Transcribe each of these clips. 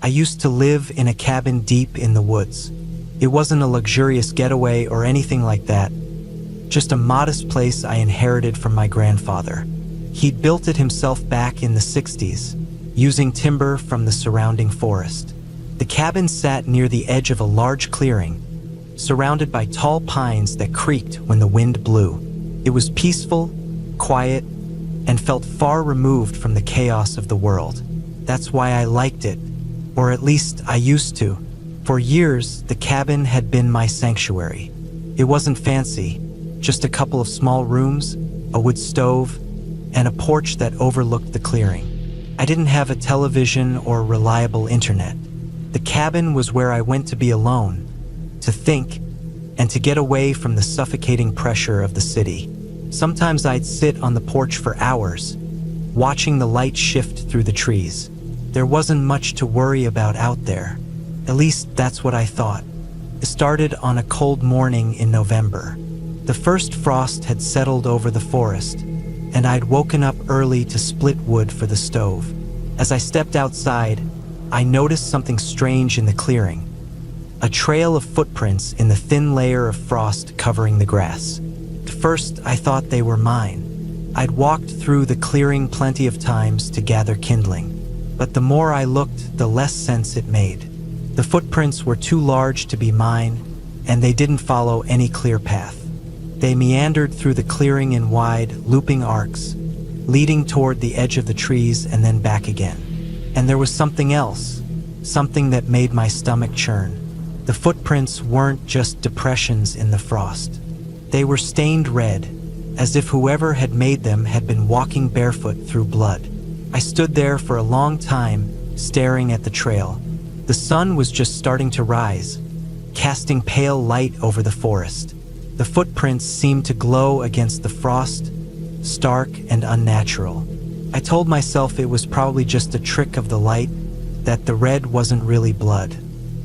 I used to live in a cabin deep in the woods. It wasn't a luxurious getaway or anything like that, just a modest place I inherited from my grandfather. He'd built it himself back in the 60s, using timber from the surrounding forest. The cabin sat near the edge of a large clearing, surrounded by tall pines that creaked when the wind blew. It was peaceful, quiet, and felt far removed from the chaos of the world. That's why I liked it, or at least I used to. For years, the cabin had been my sanctuary. It wasn't fancy, just a couple of small rooms, a wood stove, and a porch that overlooked the clearing. I didn't have a television or reliable internet. The cabin was where I went to be alone, to think, and to get away from the suffocating pressure of the city. Sometimes I'd sit on the porch for hours, watching the light shift through the trees. There wasn't much to worry about out there. At least that's what I thought. It started on a cold morning in November. The first frost had settled over the forest, and I'd woken up early to split wood for the stove. As I stepped outside, I noticed something strange in the clearing. A trail of footprints in the thin layer of frost covering the grass. At first, I thought they were mine. I'd walked through the clearing plenty of times to gather kindling, but the more I looked, the less sense it made. The footprints were too large to be mine, and they didn't follow any clear path. They meandered through the clearing in wide, looping arcs, leading toward the edge of the trees and then back again. And there was something else, something that made my stomach churn. The footprints weren't just depressions in the frost. They were stained red, as if whoever had made them had been walking barefoot through blood. I stood there for a long time, staring at the trail. The sun was just starting to rise, casting pale light over the forest. The footprints seemed to glow against the frost, stark and unnatural. I told myself it was probably just a trick of the light, that the red wasn't really blood.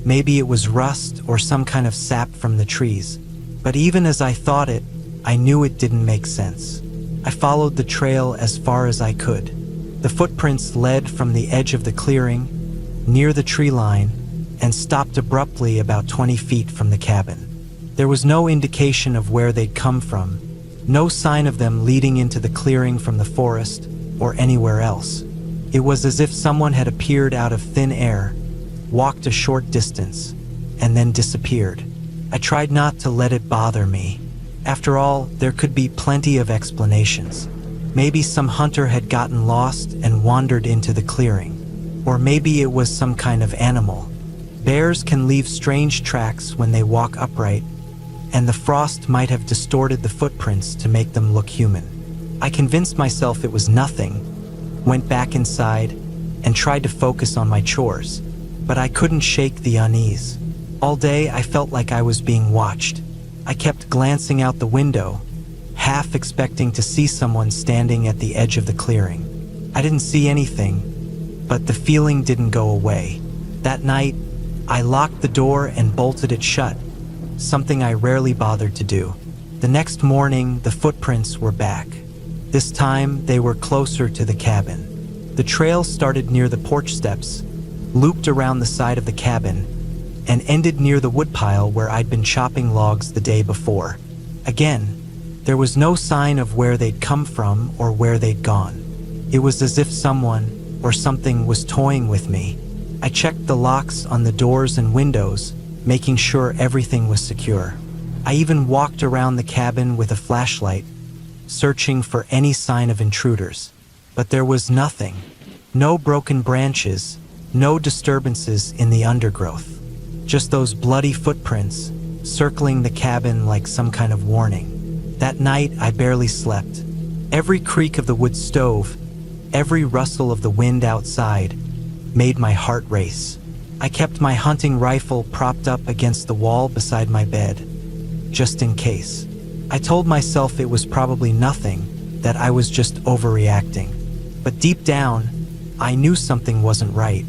Maybe it was rust or some kind of sap from the trees. But even as I thought it, I knew it didn't make sense. I followed the trail as far as I could. The footprints led from the edge of the clearing, near the tree line, and stopped abruptly about 20 feet from the cabin. There was no indication of where they'd come from, no sign of them leading into the clearing from the forest or anywhere else. It was as if someone had appeared out of thin air, walked a short distance, and then disappeared. I tried not to let it bother me. After all, there could be plenty of explanations. Maybe some hunter had gotten lost and wandered into the clearing. Or maybe it was some kind of animal. Bears can leave strange tracks when they walk upright, and the frost might have distorted the footprints to make them look human. I convinced myself it was nothing, went back inside, and tried to focus on my chores, but I couldn't shake the unease. All day I felt like I was being watched. I kept glancing out the window, half expecting to see someone standing at the edge of the clearing. I didn't see anything, but the feeling didn't go away. That night, I locked the door and bolted it shut, something I rarely bothered to do. The next morning, the footprints were back. This time, they were closer to the cabin. The trail started near the porch steps, looped around the side of the cabin, and ended near the woodpile where I'd been chopping logs the day before. Again, there was no sign of where they'd come from or where they'd gone. It was as if someone or something was toying with me. I checked the locks on the doors and windows, making sure everything was secure. I even walked around the cabin with a flashlight, searching for any sign of intruders. But there was nothing. No broken branches, no disturbances in the undergrowth. Just those bloody footprints, circling the cabin like some kind of warning. That night, I barely slept. Every creak of the wood stove, every rustle of the wind outside, made my heart race. I kept my hunting rifle propped up against the wall beside my bed, just in case. I told myself it was probably nothing, that I was just overreacting. But deep down, I knew something wasn't right.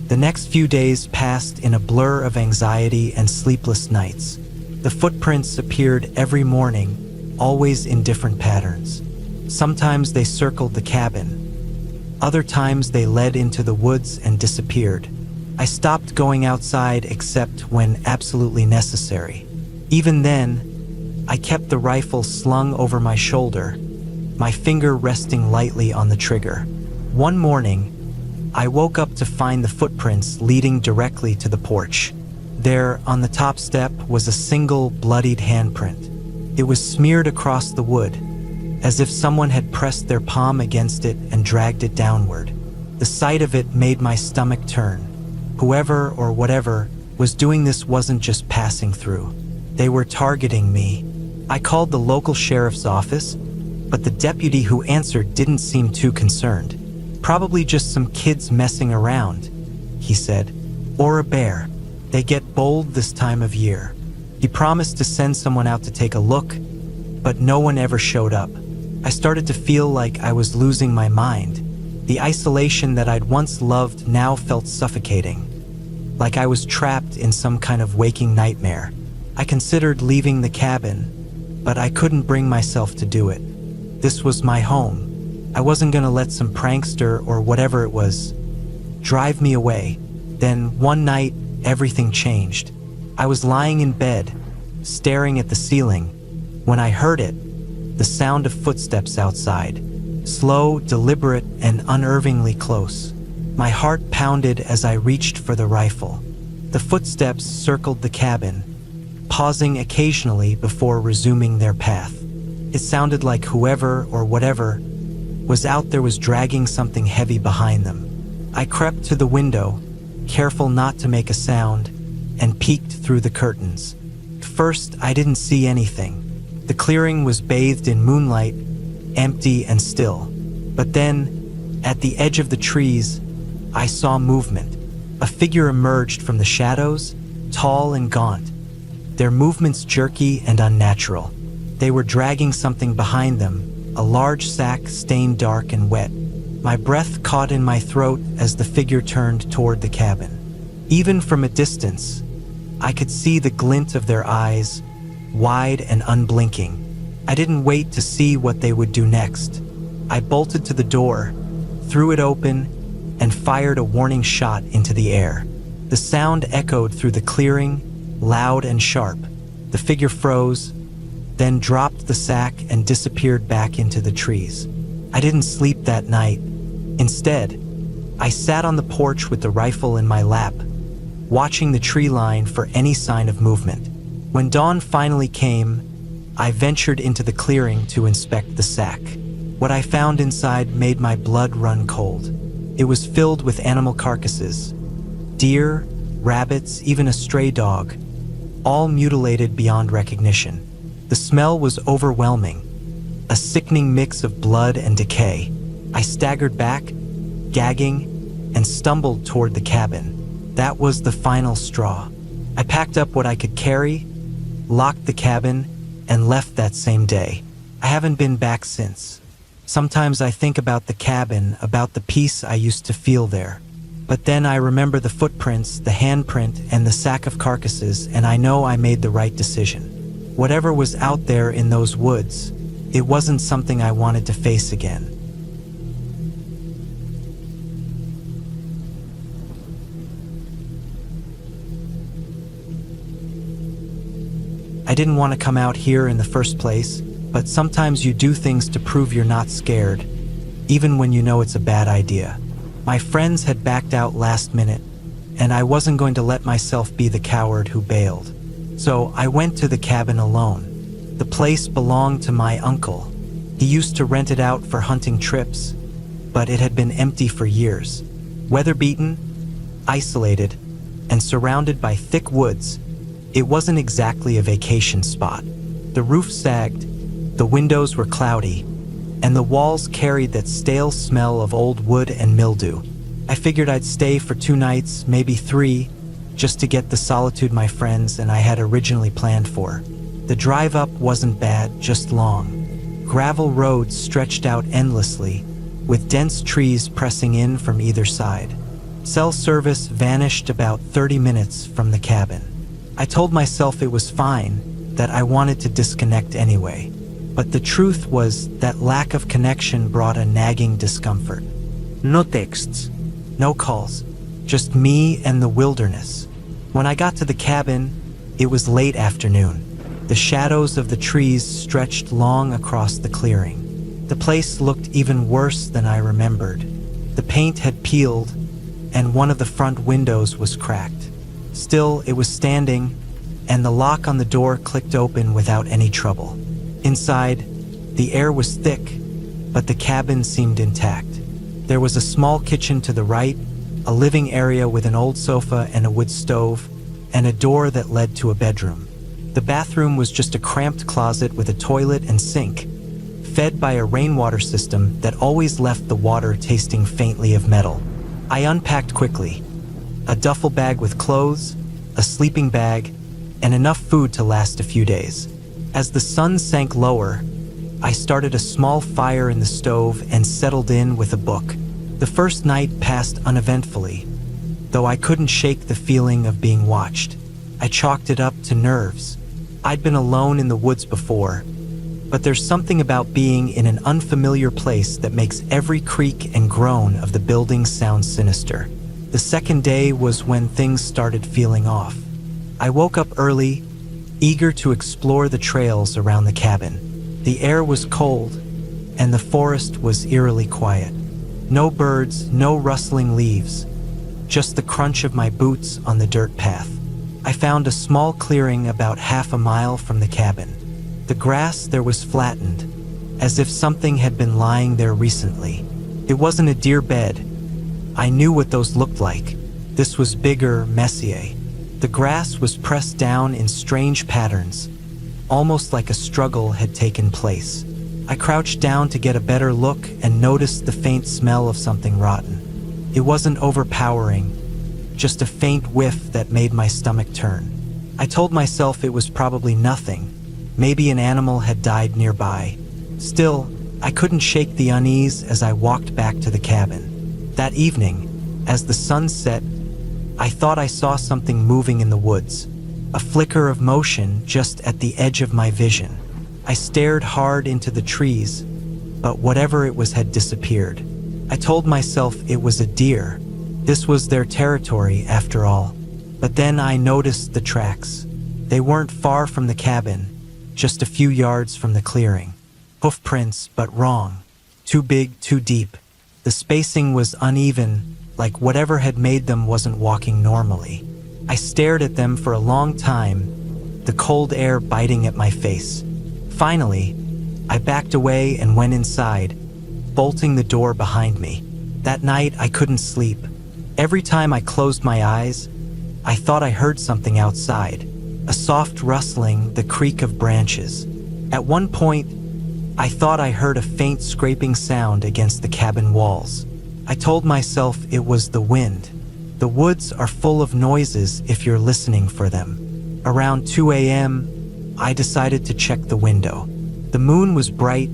The next few days passed in a blur of anxiety and sleepless nights. The footprints appeared every morning, always in different patterns. Sometimes they circled the cabin. Other times they led into the woods and disappeared. I stopped going outside except when absolutely necessary. Even then, I kept the rifle slung over my shoulder, my finger resting lightly on the trigger. One morning, I woke up to find the footprints leading directly to the porch. There, on the top step, was a single bloodied handprint. It was smeared across the wood, as if someone had pressed their palm against it and dragged it downward. The sight of it made my stomach turn. Whoever or whatever was doing this wasn't just passing through. They were targeting me. I called the local sheriff's office, but the deputy who answered didn't seem too concerned. Probably just some kids messing around, he said. Or a bear. They get bold this time of year. He promised to send someone out to take a look, but no one ever showed up. I started to feel like I was losing my mind. The isolation that I'd once loved now felt suffocating, like I was trapped in some kind of waking nightmare. I considered leaving the cabin, but I couldn't bring myself to do it. This was my home. I wasn't gonna let some prankster or whatever it was drive me away. Then one night, everything changed. I was lying in bed, staring at the ceiling, when I heard it, the sound of footsteps outside. Slow, deliberate, and unnervingly close. My heart pounded as I reached for the rifle. The footsteps circled the cabin, pausing occasionally before resuming their path. It sounded like whoever or whatever was out there was dragging something heavy behind them. I crept to the window, careful not to make a sound, and peeked through the curtains. First, I didn't see anything. The clearing was bathed in moonlight, empty and still. But then, at the edge of the trees, I saw movement. A figure emerged from the shadows, tall and gaunt, their movements jerky and unnatural. They were dragging something behind them, a large sack stained dark and wet. My breath caught in my throat as the figure turned toward the cabin. Even from a distance, I could see the glint of their eyes, wide and unblinking. I didn't wait to see what they would do next. I bolted to the door, threw it open, and fired a warning shot into the air. The sound echoed through the clearing, loud and sharp. The figure froze, then dropped the sack and disappeared back into the trees. I didn't sleep that night. Instead, I sat on the porch with the rifle in my lap, watching the tree line for any sign of movement. When dawn finally came, I ventured into the clearing to inspect the sack. What I found inside made my blood run cold. It was filled with animal carcasses, deer, rabbits, even a stray dog, all mutilated beyond recognition. The smell was overwhelming, a sickening mix of blood and decay. I staggered back, gagging, and stumbled toward the cabin. That was the final straw. I packed up what I could carry, locked the cabin, and left that same day. I haven't been back since. Sometimes I think about the cabin, about the peace I used to feel there. But then I remember the footprints, the handprint, and the sack of carcasses, and I know I made the right decision. Whatever was out there in those woods, it wasn't something I wanted to face again. I didn't want to come out here in the first place, but sometimes you do things to prove you're not scared, even when you know it's a bad idea. My friends had backed out last minute, and I wasn't going to let myself be the coward who bailed. So I went to the cabin alone. The place belonged to my uncle. He used to rent it out for hunting trips, but it had been empty for years. Weather-beaten, isolated, and surrounded by thick woods, it wasn't exactly a vacation spot. The roof sagged, the windows were cloudy, and the walls carried that stale smell of old wood and mildew. I figured I'd stay for 2 nights, maybe 3, just to get the solitude my friends and I had originally planned for. The drive up wasn't bad, just long. Gravel roads stretched out endlessly, with dense trees pressing in from either side. Cell service vanished about 30 minutes from the cabin. I told myself it was fine, that I wanted to disconnect anyway. But the truth was that lack of connection brought a nagging discomfort. No texts, no calls, just me and the wilderness. When I got to the cabin, it was late afternoon. The shadows of the trees stretched long across the clearing. The place looked even worse than I remembered. The paint had peeled, and one of the front windows was cracked. Still, it was standing, and the lock on the door clicked open without any trouble. Inside, the air was thick, but the cabin seemed intact. There was a small kitchen to the right, a living area with an old sofa and a wood stove, and a door that led to a bedroom. The bathroom was just a cramped closet with a toilet and sink, fed by a rainwater system that always left the water tasting faintly of metal. I unpacked quickly. A duffel bag with clothes, a sleeping bag, and enough food to last a few days. As the sun sank lower, I started a small fire in the stove and settled in with a book. The first night passed uneventfully, though I couldn't shake the feeling of being watched. I chalked it up to nerves. I'd been alone in the woods before, but there's something about being in an unfamiliar place that makes every creak and groan of the building sound sinister. The second day was when things started feeling off. I woke up early, eager to explore the trails around the cabin. The air was cold, and the forest was eerily quiet. No birds, no rustling leaves, just the crunch of my boots on the dirt path. I found a small clearing about half a mile from the cabin. The grass there was flattened, as if something had been lying there recently. It wasn't a deer bed. I knew what those looked like. This was bigger, messier. The grass was pressed down in strange patterns, almost like a struggle had taken place. I crouched down to get a better look and noticed the faint smell of something rotten. It wasn't overpowering, just a faint whiff that made my stomach turn. I told myself it was probably nothing. Maybe an animal had died nearby. Still, I couldn't shake the unease as I walked back to the cabin. That evening, as the sun set, I thought I saw something moving in the woods, a flicker of motion just at the edge of my vision. I stared hard into the trees, but whatever it was had disappeared. I told myself it was a deer. This was their territory, after all. But then I noticed the tracks. They weren't far from the cabin, just a few yards from the clearing. Hoof prints, but wrong. Too big, too deep. The spacing was uneven, like whatever had made them wasn't walking normally. I stared at them for a long time, the cold air biting at my face. Finally, I backed away and went inside, bolting the door behind me. That night, I couldn't sleep. Every time I closed my eyes, I thought I heard something outside, a soft rustling, the creak of branches. At one point, I thought I heard a faint scraping sound against the cabin walls. I told myself it was the wind. The woods are full of noises if you're listening for them. Around 2 a.m., I decided to check the window. The moon was bright,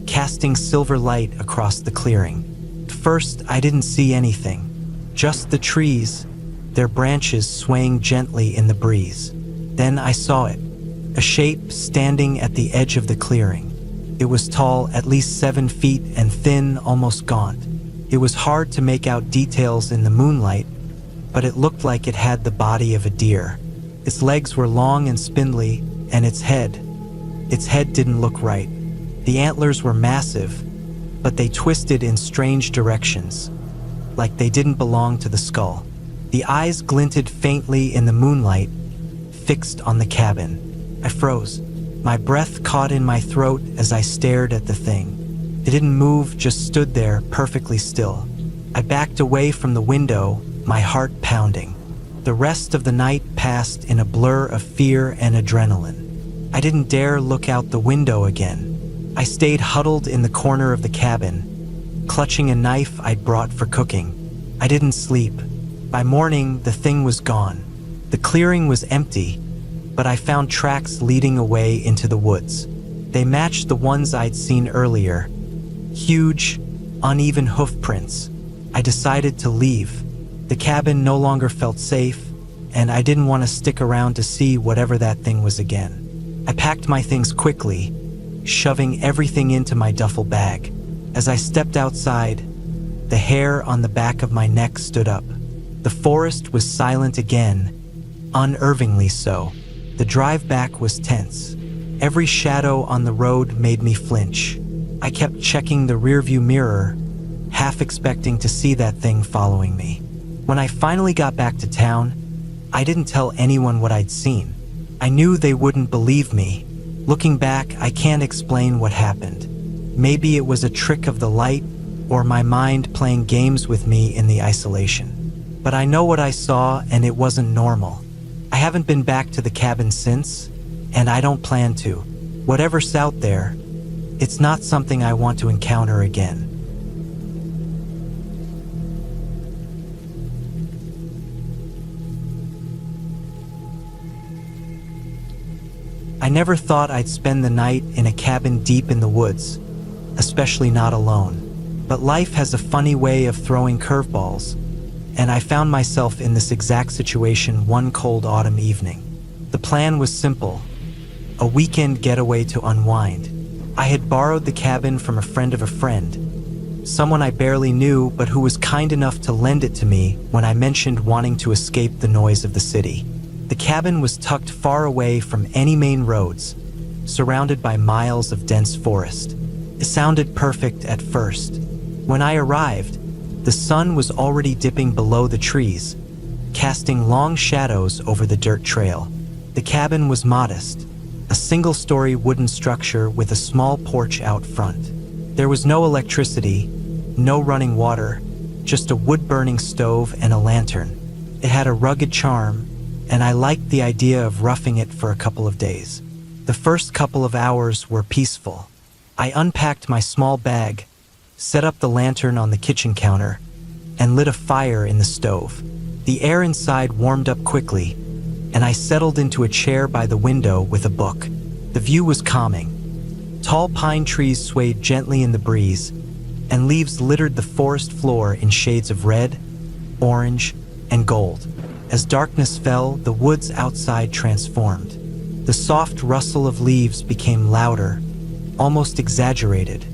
casting silver light across the clearing. At first, I didn't see anything. Just the trees, their branches swaying gently in the breeze. Then I saw it, a shape standing at the edge of the clearing. It was tall, at least 7 feet, and thin, almost gaunt. It was hard to make out details in the moonlight, but it looked like it had the body of a deer. Its legs were long and spindly, and its head didn't look right. The antlers were massive, but they twisted in strange directions, like they didn't belong to the skull. The eyes glinted faintly in the moonlight, fixed on the cabin. I froze. My breath caught in my throat as I stared at the thing. It didn't move, just stood there, perfectly still. I backed away from the window, my heart pounding. The rest of the night passed in a blur of fear and adrenaline. I didn't dare look out the window again. I stayed huddled in the corner of the cabin, clutching a knife I'd brought for cooking. I didn't sleep. By morning, the thing was gone. The clearing was empty, but I found tracks leading away into the woods. They matched the ones I'd seen earlier. Huge, uneven hoof prints. I decided to leave. The cabin no longer felt safe, and I didn't want to stick around to see whatever that thing was again. I packed my things quickly, shoving everything into my duffel bag. As I stepped outside, the hair on the back of my neck stood up. The forest was silent again, unnervingly so. The drive back was tense. Every shadow on the road made me flinch. I kept checking the rearview mirror, half expecting to see that thing following me. When I finally got back to town, I didn't tell anyone what I'd seen. I knew they wouldn't believe me. Looking back, I can't explain what happened. Maybe it was a trick of the light, or my mind playing games with me in the isolation. But I know what I saw, and it wasn't normal. I haven't been back to the cabin since, and I don't plan to. Whatever's out there, it's not something I want to encounter again. I never thought I'd spend the night in a cabin deep in the woods, especially not alone. But life has a funny way of throwing curveballs, and I found myself in this exact situation one cold autumn evening. The plan was simple: a weekend getaway to unwind. I had borrowed the cabin from a friend of a friend, someone I barely knew but who was kind enough to lend it to me when I mentioned wanting to escape the noise of the city. The cabin was tucked far away from any main roads, surrounded by miles of dense forest. It sounded perfect at first. When I arrived, the sun was already dipping below the trees, casting long shadows over the dirt trail. The cabin was modest, a single-story wooden structure with a small porch out front. There was no electricity, no running water, just a wood-burning stove and a lantern. It had a rugged charm, and I liked the idea of roughing it for a couple of days. The first couple of hours were peaceful. I unpacked my small bag, set up the lantern on the kitchen counter, and lit a fire in the stove. The air inside warmed up quickly, and I settled into a chair by the window with a book. The view was calming. Tall pine trees swayed gently in the breeze, and leaves littered the forest floor in shades of red, orange, and gold. As darkness fell, the woods outside transformed. The soft rustle of leaves became louder, almost exaggerated,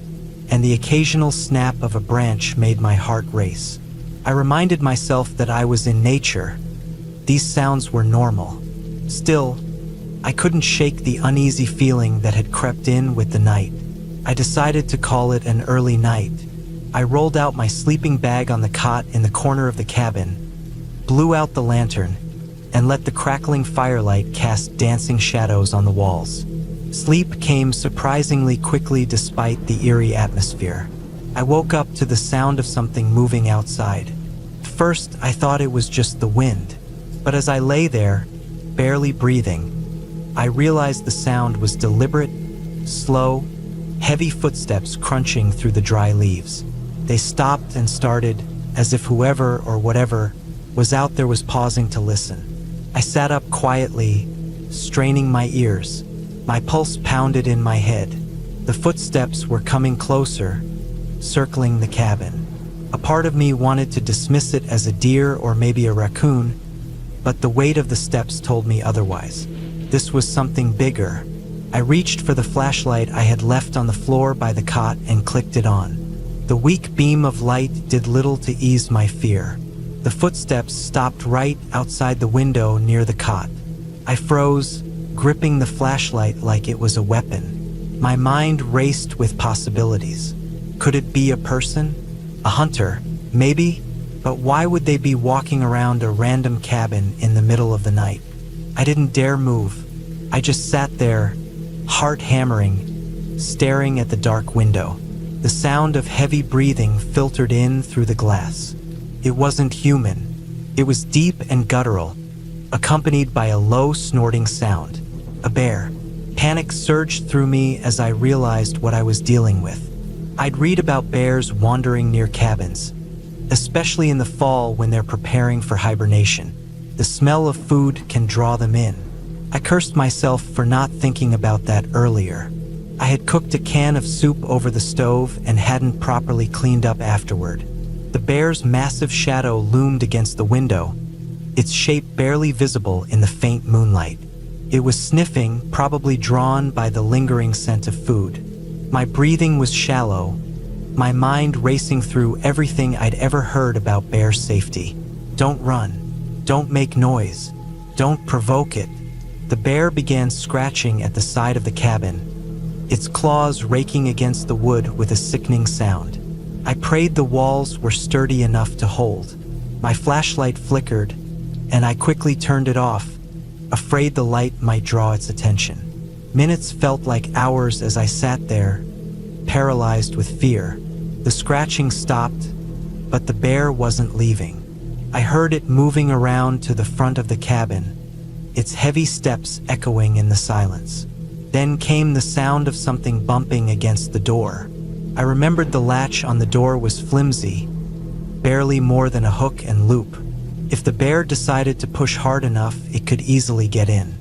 and the occasional snap of a branch made my heart race. I reminded myself that I was in nature. These sounds were normal. Still, I couldn't shake the uneasy feeling that had crept in with the night. I decided to call it an early night. I rolled out my sleeping bag on the cot in the corner of the cabin, blew out the lantern, and let the crackling firelight cast dancing shadows on the walls. Sleep came surprisingly quickly despite the eerie atmosphere. I woke up to the sound of something moving outside. At first, I thought it was just the wind, but as I lay there, barely breathing, I realized the sound was deliberate, slow, heavy footsteps crunching through the dry leaves. They stopped and started, as if whoever or whatever was out there was pausing to listen. I sat up quietly, straining my ears. My pulse pounded in my head. The footsteps were coming closer, circling the cabin. A part of me wanted to dismiss it as a deer or maybe a raccoon, but the weight of the steps told me otherwise. This was something bigger. I reached for the flashlight I had left on the floor by the cot and clicked it on. The weak beam of light did little to ease my fear. The footsteps stopped right outside the window near the cot. I froze, gripping the flashlight like it was a weapon. My mind raced with possibilities. Could it be a person? A hunter? Maybe? But why would they be walking around a random cabin in the middle of the night? I didn't dare move. I just sat there, heart hammering, staring at the dark window. The sound of heavy breathing filtered in through the glass. It wasn't human. It was deep and guttural, accompanied by a low snorting sound. A bear. Panic surged through me as I realized what I was dealing with. I'd read about bears wandering near cabins, especially in the fall when they're preparing for hibernation. The smell of food can draw them in. I cursed myself for not thinking about that earlier. I had cooked a can of soup over the stove and hadn't properly cleaned up afterward. The bear's massive shadow loomed against the window, its shape barely visible in the faint moonlight. It was sniffing, probably drawn by the lingering scent of food. My breathing was shallow, my mind racing through everything I'd ever heard about bear safety. "Don't run. Don't make noise. Don't provoke it." The bear began scratching at the side of the cabin, its claws raking against the wood with a sickening sound. I prayed the walls were sturdy enough to hold. My flashlight flickered, and I quickly turned it off, afraid the light might draw its attention. Minutes felt like hours as I sat there, paralyzed with fear. The scratching stopped, but the bear wasn't leaving. I heard it moving around to the front of the cabin, its heavy steps echoing in the silence. Then came the sound of something bumping against the door. I remembered the latch on the door was flimsy, barely more than a hook and loop. If the bear decided to push hard enough, it could easily get in.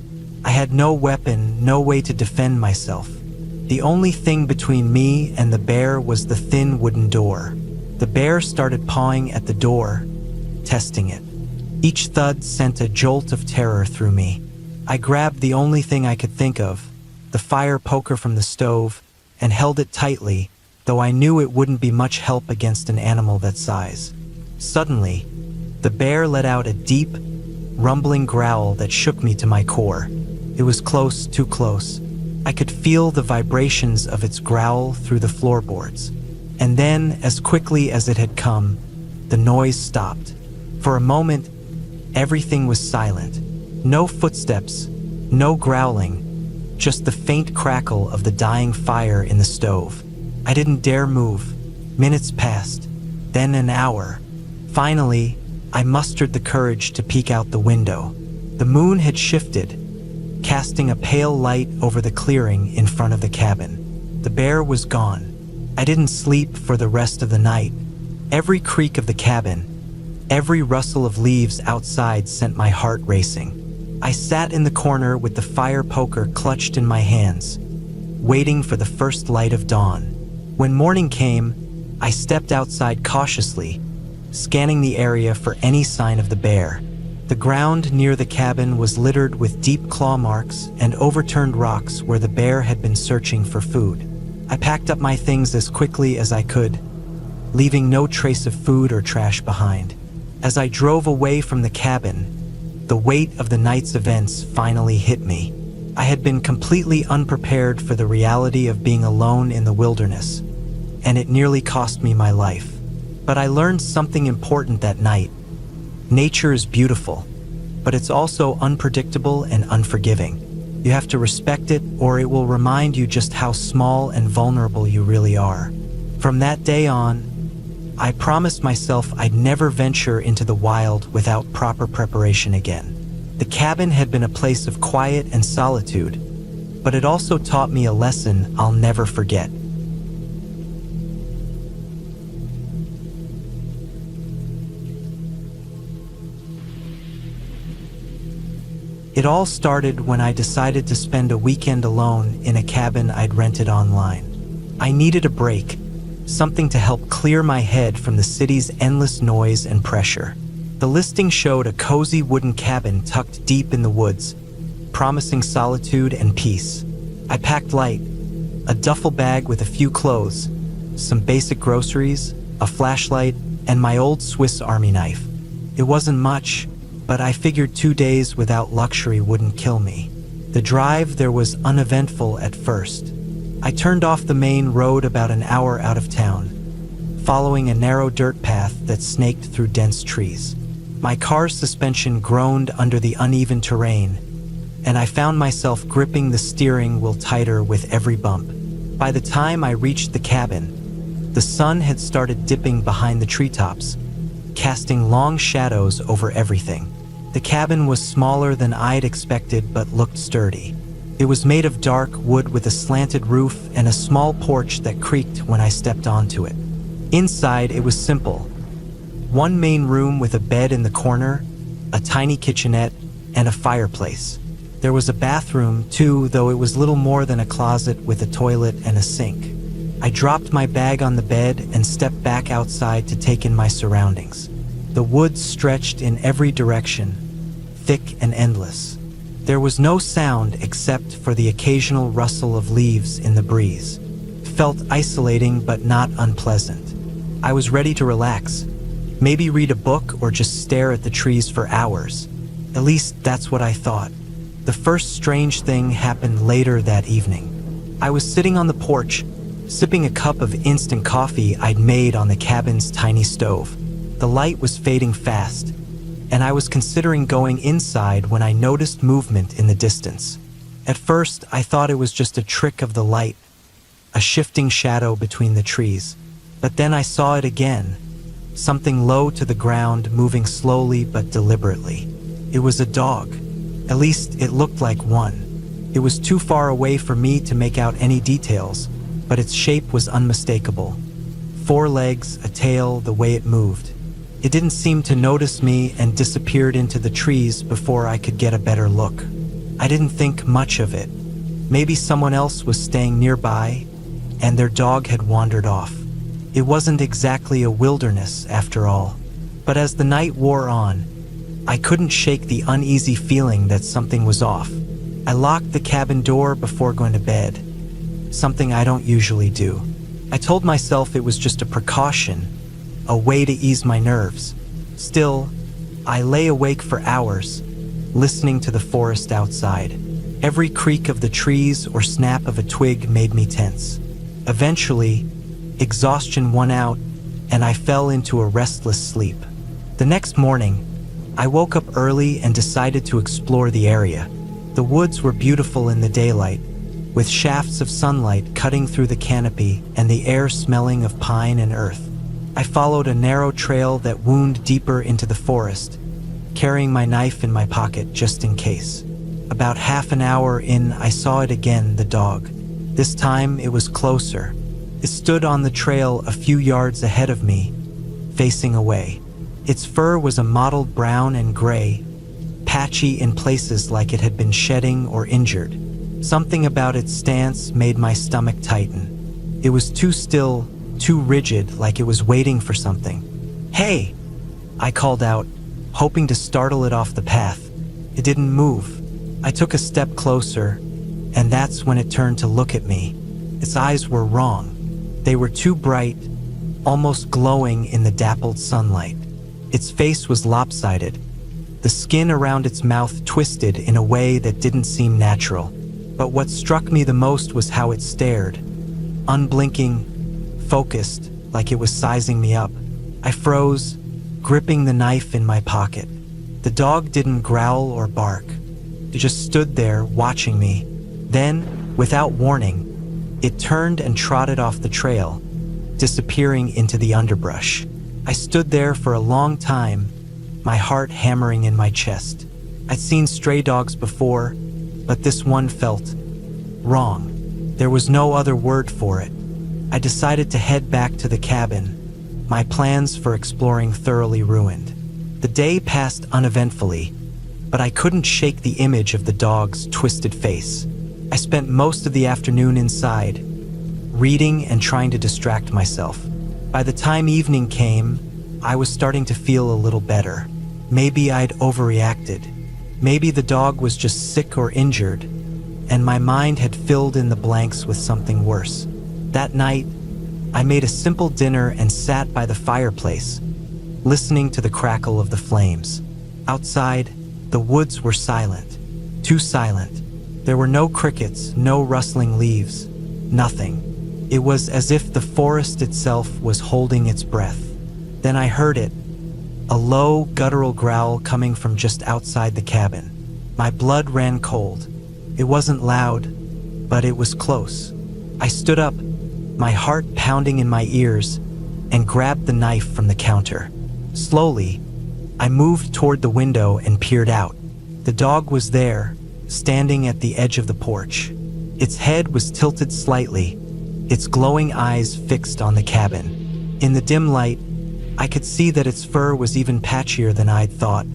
I had no weapon, no way to defend myself. The only thing between me and the bear was the thin wooden door. The bear started pawing at the door, testing it. Each thud sent a jolt of terror through me. I grabbed the only thing I could think of, the fire poker from the stove, and held it tightly, though I knew it wouldn't be much help against an animal that size. Suddenly, the bear let out a deep, rumbling growl that shook me to my core. It was close, too close. I could feel the vibrations of its growl through the floorboards. And then, as quickly as it had come, the noise stopped. For a moment, everything was silent. No footsteps, no growling, just the faint crackle of the dying fire in the stove. I didn't dare move. Minutes passed, then an hour. Finally, I mustered the courage to peek out the window. The moon had shifted, casting a pale light over the clearing in front of the cabin. The bear was gone. I didn't sleep for the rest of the night. Every creak of the cabin, every rustle of leaves outside sent my heart racing. I sat in the corner with the fire poker clutched in my hands, waiting for the first light of dawn. When morning came, I stepped outside cautiously, scanning the area for any sign of the bear. The ground near the cabin was littered with deep claw marks and overturned rocks where the bear had been searching for food. I packed up my things as quickly as I could, leaving no trace of food or trash behind. As I drove away from the cabin, the weight of the night's events finally hit me. I had been completely unprepared for the reality of being alone in the wilderness, and it nearly cost me my life. But I learned something important that night. Nature is beautiful, but it's also unpredictable and unforgiving. You have to respect it, or it will remind you just how small and vulnerable you really are. From that day on, I promised myself I'd never venture into the wild without proper preparation again. The cabin had been a place of quiet and solitude, but it also taught me a lesson I'll never forget. It all started when I decided to spend a weekend alone in a cabin I'd rented online. I needed a break, something to help clear my head from the city's endless noise and pressure. The listing showed a cozy wooden cabin tucked deep in the woods, promising solitude and peace. I packed light, a duffel bag with a few clothes, some basic groceries, a flashlight, and my old Swiss Army knife. It wasn't much, but I figured 2 days without luxury wouldn't kill me. The drive there was uneventful at first. I turned off the main road about an hour out of town, following a narrow dirt path that snaked through dense trees. My car's suspension groaned under the uneven terrain, and I found myself gripping the steering wheel tighter with every bump. By the time I reached the cabin, the sun had started dipping behind the treetops, casting long shadows over everything. The cabin was smaller than I'd expected but looked sturdy. It was made of dark wood with a slanted roof and a small porch that creaked when I stepped onto it. Inside, it was simple. One main room with a bed in the corner, a tiny kitchenette, and a fireplace. There was a bathroom, too, though it was little more than a closet with a toilet and a sink. I dropped my bag on the bed and stepped back outside to take in my surroundings. The woods stretched in every direction, thick and endless. There was no sound except for the occasional rustle of leaves in the breeze. It felt isolating but not unpleasant. I was ready to relax, Maybe read a book or just stare at the trees for hours. At least that's what I thought. The first strange thing happened later that evening. I was sitting on the porch, sipping a cup of instant coffee I'd made on the cabin's tiny stove. The light was fading fast, and I was considering going inside when I noticed movement in the distance. At first, I thought it was just a trick of the light, a shifting shadow between the trees. But then I saw it again, something low to the ground, moving slowly but deliberately. It was a dog. At least it looked like one. It was too far away for me to make out any details, but its shape was unmistakable. 4 legs, a tail, the way it moved. It didn't seem to notice me and disappeared into the trees before I could get a better look. I didn't think much of it. Maybe someone else was staying nearby, and their dog had wandered off. It wasn't exactly a wilderness, after all. But as the night wore on, I couldn't shake the uneasy feeling that something was off. I locked the cabin door before going to bed, something I don't usually do. I told myself it was just a precaution, a way to ease my nerves. Still, I lay awake for hours, listening to the forest outside. Every creak of the trees or snap of a twig made me tense. Eventually, exhaustion won out, and I fell into a restless sleep. The next morning, I woke up early and decided to explore the area. The woods were beautiful in the daylight, with shafts of sunlight cutting through the canopy and the air smelling of pine and earth. I followed a narrow trail that wound deeper into the forest, carrying my knife in my pocket just in case. About half an hour in, I saw it again, the dog. This time it was closer. It stood on the trail a few yards ahead of me, facing away. Its fur was a mottled brown and gray, patchy in places like it had been shedding or injured. Something about its stance made my stomach tighten. It was too still, too rigid, like it was waiting for something. "Hey!" I called out, hoping to startle it off the path. It didn't move. I took a step closer, and that's when it turned to look at me. Its eyes were wrong. They were too bright, almost glowing in the dappled sunlight. Its face was lopsided, the skin around its mouth twisted in a way that didn't seem natural. But what struck me the most was how it stared, unblinking, focused, like it was sizing me up. I froze, gripping the knife in my pocket. The dog didn't growl or bark. It just stood there, watching me. Then, without warning, it turned and trotted off the trail, disappearing into the underbrush. I stood there for a long time, my heart hammering in my chest. I'd seen stray dogs before, but this one felt wrong. There was no other word for it. I decided to head back to the cabin, my plans for exploring thoroughly ruined. The day passed uneventfully, but I couldn't shake the image of the dog's twisted face. I spent most of the afternoon inside, reading and trying to distract myself. By the time evening came, I was starting to feel a little better. Maybe I'd overreacted. Maybe the dog was just sick or injured, and my mind had filled in the blanks with something worse. That night, I made a simple dinner and sat by the fireplace, listening to the crackle of the flames. Outside, the woods were silent, too silent. There were no crickets, no rustling leaves, nothing. It was as if the forest itself was holding its breath. Then I heard it, a low, guttural growl coming from just outside the cabin. My blood ran cold. It wasn't loud, but it was close. I stood up, my heart pounding in my ears, and grabbed the knife from the counter. Slowly, I moved toward the window and peered out. The dog was there, standing at the edge of the porch. Its head was tilted slightly, its glowing eyes fixed on the cabin. In the dim light, I could see that its fur was even patchier than I'd thought,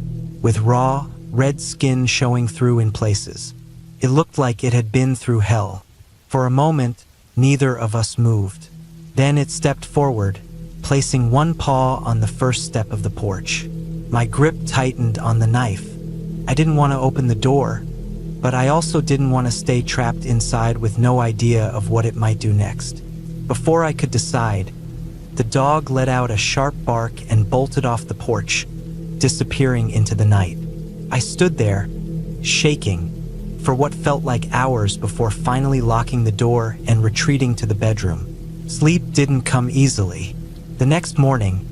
with raw, red skin showing through in places. It looked like it had been through hell. For a moment, neither of us moved. Then it stepped forward, placing one paw on the first step of the porch. My grip tightened on the knife. I didn't want to open the door, but I also didn't want to stay trapped inside with no idea of what it might do next. Before I could decide, The dog let out a sharp bark and bolted off the porch, disappearing into the night. I stood there, shaking, for what felt like hours before finally locking the door and retreating to the bedroom. Sleep didn't come easily. The next morning,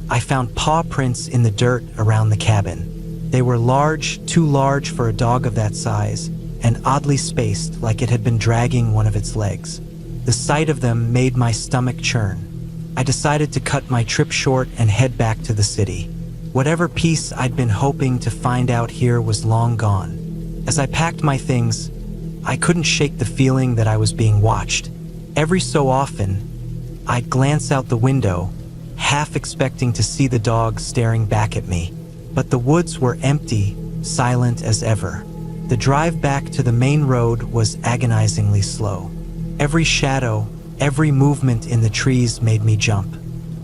I found paw prints in the dirt around the cabin. They were large, too large for a dog of that size, and oddly spaced like it had been dragging one of its legs. The sight of them made my stomach churn. I decided to cut my trip short and head back to the city. Whatever peace I'd been hoping to find out here was long gone. As I packed my things, I couldn't shake the feeling that I was being watched. Every so often, I'd glance out the window, half expecting to see the dog staring back at me. But the woods were empty, silent as ever. The drive back to the main road was agonizingly slow. Every shadow, every movement in the trees made me jump.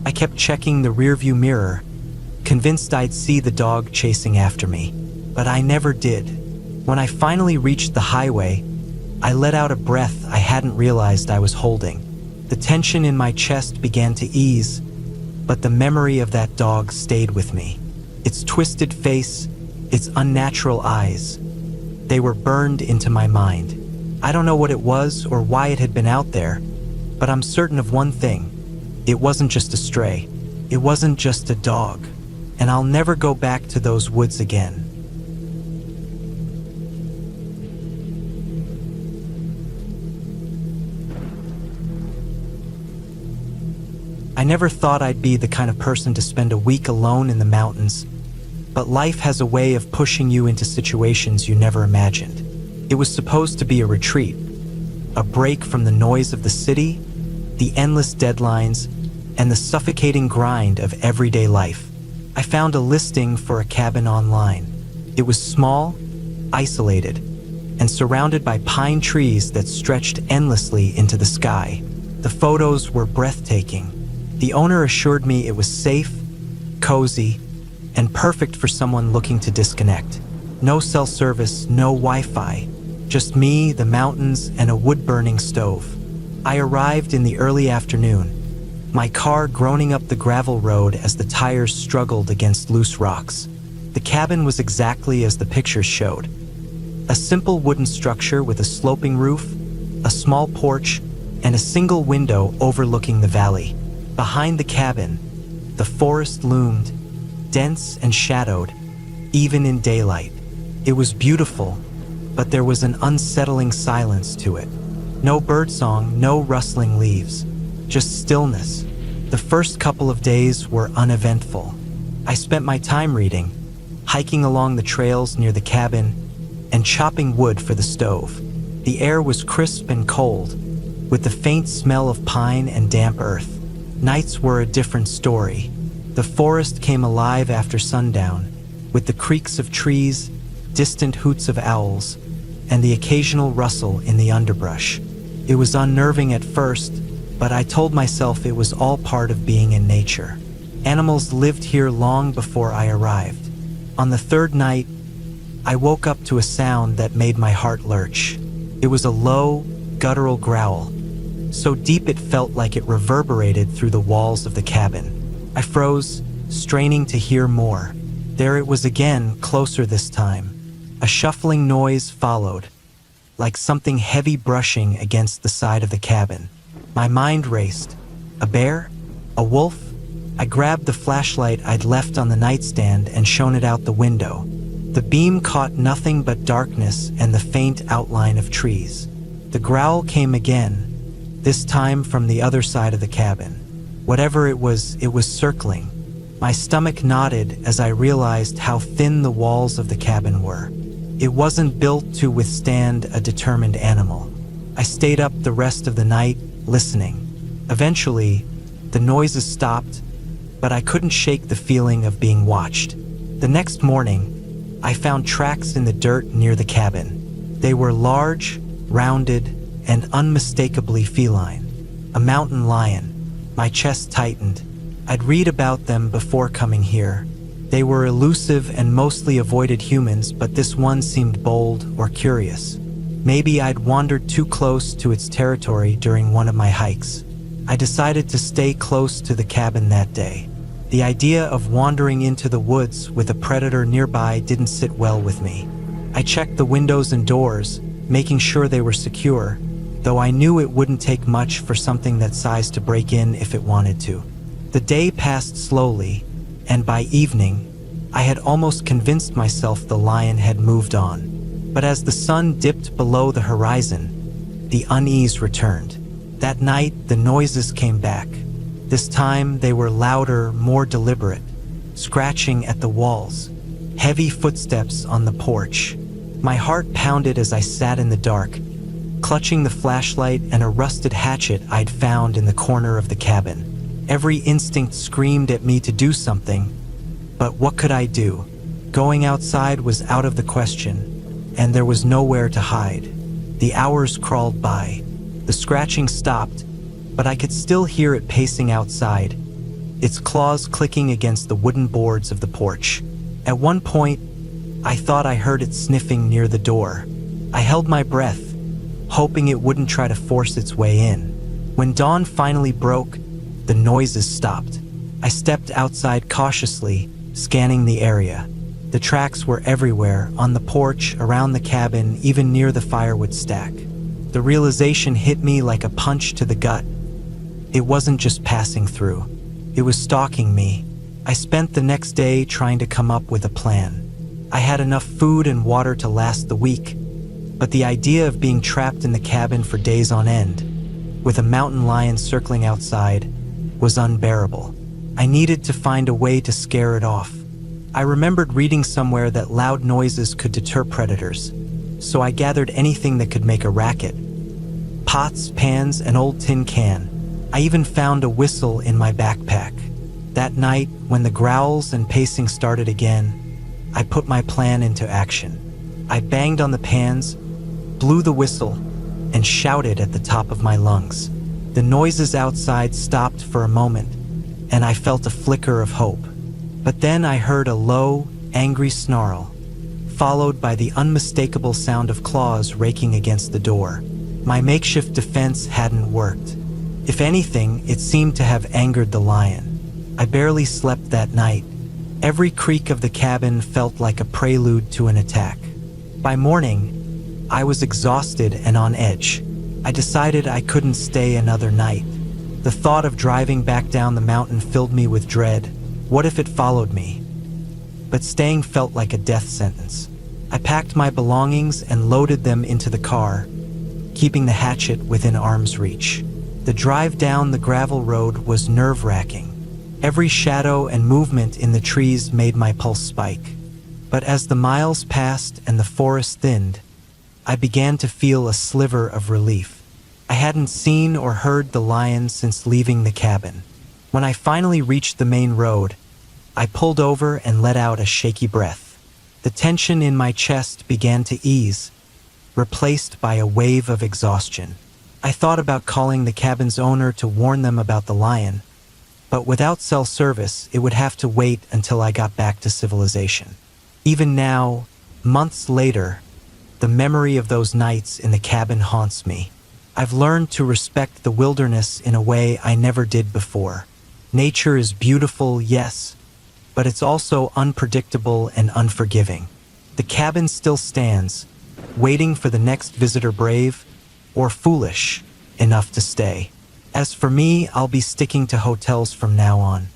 I kept checking the rearview mirror, convinced I'd see the dog chasing after me. But I never did. When I finally reached the highway, I let out a breath I hadn't realized I was holding. The tension in my chest began to ease, but the memory of that dog stayed with me. Its twisted face, its unnatural eyes, they were burned into my mind. I don't know what it was or why it had been out there, but I'm certain of one thing. It wasn't just a stray. It wasn't just a dog. And I'll never go back to those woods again. I never thought I'd be the kind of person to spend a week alone in the mountains, but life has a way of pushing you into situations you never imagined. It was supposed to be a retreat, a break from the noise of the city, the endless deadlines, and the suffocating grind of everyday life. I found a listing for a cabin online. It was small, isolated, and surrounded by pine trees that stretched endlessly into the sky. The photos were breathtaking. The owner assured me it was safe, cozy, and perfect for someone looking to disconnect. No cell service, no Wi-Fi, just me, the mountains, and a wood-burning stove. I arrived in the early afternoon, my car groaning up the gravel road as the tires struggled against loose rocks. The cabin was exactly as the pictures showed. A simple wooden structure with a sloping roof, a small porch, and a single window overlooking the valley. Behind the cabin, the forest loomed, dense and shadowed, even in daylight. It was beautiful, but there was an unsettling silence to it. No birdsong, no rustling leaves, just stillness. The first couple of days were uneventful. I spent my time reading, hiking along the trails near the cabin, and chopping wood for the stove. The air was crisp and cold, with the faint smell of pine and damp earth. Nights were a different story. The forest came alive after sundown, with the creaks of trees, distant hoots of owls, and the occasional rustle in the underbrush. It was unnerving at first, but I told myself it was all part of being in nature. Animals lived here long before I arrived. On the third night, I woke up to a sound that made my heart lurch. It was a low, guttural growl, so deep it felt like it reverberated through the walls of the cabin. I froze, straining to hear more. There it was again, closer this time. A shuffling noise followed, like something heavy brushing against the side of the cabin. My mind raced. A bear? A wolf? I grabbed the flashlight I'd left on the nightstand and shone it out the window. The beam caught nothing but darkness and the faint outline of trees. The growl came again, this time from the other side of the cabin. Whatever it was circling. My stomach knotted as I realized how thin the walls of the cabin were. It wasn't built to withstand a determined animal. I stayed up the rest of the night, listening. Eventually, the noises stopped, but I couldn't shake the feeling of being watched. The next morning, I found tracks in the dirt near the cabin. They were large, rounded, and unmistakably feline. A mountain lion. My chest tightened. I'd read about them before coming here. They were elusive and mostly avoided humans, but this one seemed bold or curious. Maybe I'd wandered too close to its territory during one of my hikes. I decided to stay close to the cabin that day. The idea of wandering into the woods with a predator nearby didn't sit well with me. I checked the windows and doors, making sure they were secure, though I knew it wouldn't take much for something that size to break in if it wanted to. The day passed slowly, and by evening, I had almost convinced myself the lion had moved on. But as the sun dipped below the horizon, the unease returned. That night, the noises came back. This time, they were louder, more deliberate, scratching at the walls, heavy footsteps on the porch. My heart pounded as I sat in the dark, clutching the flashlight and a rusted hatchet I'd found in the corner of the cabin. Every instinct screamed at me to do something, but what could I do? Going outside was out of the question, and there was nowhere to hide. The hours crawled by. The scratching stopped, but I could still hear it pacing outside, its claws clicking against the wooden boards of the porch. At one point, I thought I heard it sniffing near the door. I held my breath, hoping it wouldn't try to force its way in. When dawn finally broke, the noises stopped. I stepped outside cautiously, scanning the area. The tracks were everywhere, on the porch, around the cabin, even near the firewood stack. The realization hit me like a punch to the gut. It wasn't just passing through. It was stalking me. I spent the next day trying to come up with a plan. I had enough food and water to last the week, but the idea of being trapped in the cabin for days on end, with a mountain lion circling outside, was unbearable. I needed to find a way to scare it off. I remembered reading somewhere that loud noises could deter predators, so I gathered anything that could make a racket. Pots, pans, an old tin can. I even found a whistle in my backpack. That night, when the growls and pacing started again, I put my plan into action. I banged on the pans, blew the whistle, and shouted at the top of my lungs. The noises outside stopped for a moment, and I felt a flicker of hope. But then I heard a low, angry snarl, followed by the unmistakable sound of claws raking against the door. My makeshift defense hadn't worked. If anything, it seemed to have angered the lion. I barely slept that night. Every creak of the cabin felt like a prelude to an attack. By morning, I was exhausted and on edge. I decided I couldn't stay another night. The thought of driving back down the mountain filled me with dread. What if it followed me? But staying felt like a death sentence. I packed my belongings and loaded them into the car, keeping the hatchet within arm's reach. The drive down the gravel road was nerve-wracking. Every shadow and movement in the trees made my pulse spike. But as the miles passed and the forest thinned, I began to feel a sliver of relief. I hadn't seen or heard the lion since leaving the cabin. When I finally reached the main road, I pulled over and let out a shaky breath. The tension in my chest began to ease, replaced by a wave of exhaustion. I thought about calling the cabin's owner to warn them about the lion, but without cell service, it would have to wait until I got back to civilization. Even now, months later, the memory of those nights in the cabin haunts me. I've learned to respect the wilderness in a way I never did before. Nature is beautiful, yes, but it's also unpredictable and unforgiving. The cabin still stands, waiting for the next visitor brave or foolish enough to stay. As for me, I'll be sticking to hotels from now on.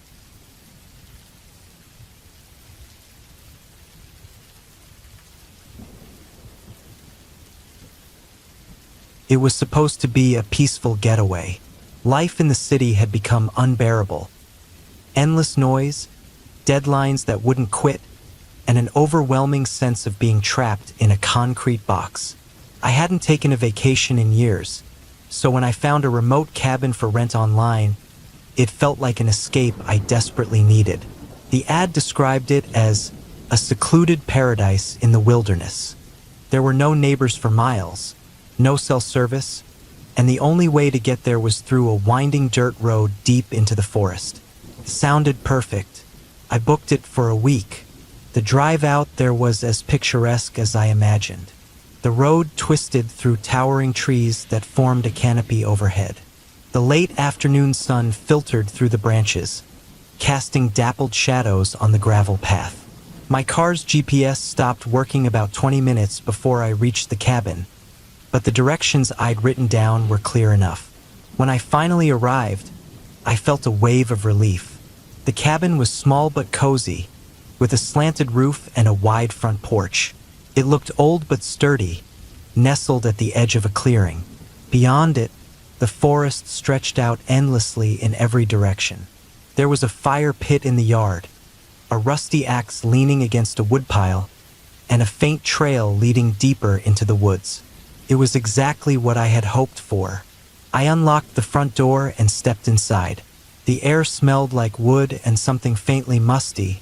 It was supposed to be a peaceful getaway. Life in the city had become unbearable. Endless noise, deadlines that wouldn't quit, and an overwhelming sense of being trapped in a concrete box. I hadn't taken a vacation in years, so when I found a remote cabin for rent online, it felt like an escape I desperately needed. The ad described it as a secluded paradise in the wilderness. There were no neighbors for miles, no cell service, and the only way to get there was through a winding dirt road deep into the forest. It sounded perfect. I booked it for a week. The drive out there was as picturesque as I imagined. The road twisted through towering trees that formed a canopy overhead. The late afternoon sun filtered through the branches, casting dappled shadows on the gravel path. My car's GPS stopped working about 20 minutes before I reached the cabin, but the directions I'd written down were clear enough. When I finally arrived, I felt a wave of relief. The cabin was small but cozy, with a slanted roof and a wide front porch. It looked old but sturdy, nestled at the edge of a clearing. Beyond it, the forest stretched out endlessly in every direction. There was a fire pit in the yard, a rusty axe leaning against a woodpile, and a faint trail leading deeper into the woods. It was exactly what I had hoped for. I unlocked the front door and stepped inside. The air smelled like wood and something faintly musty,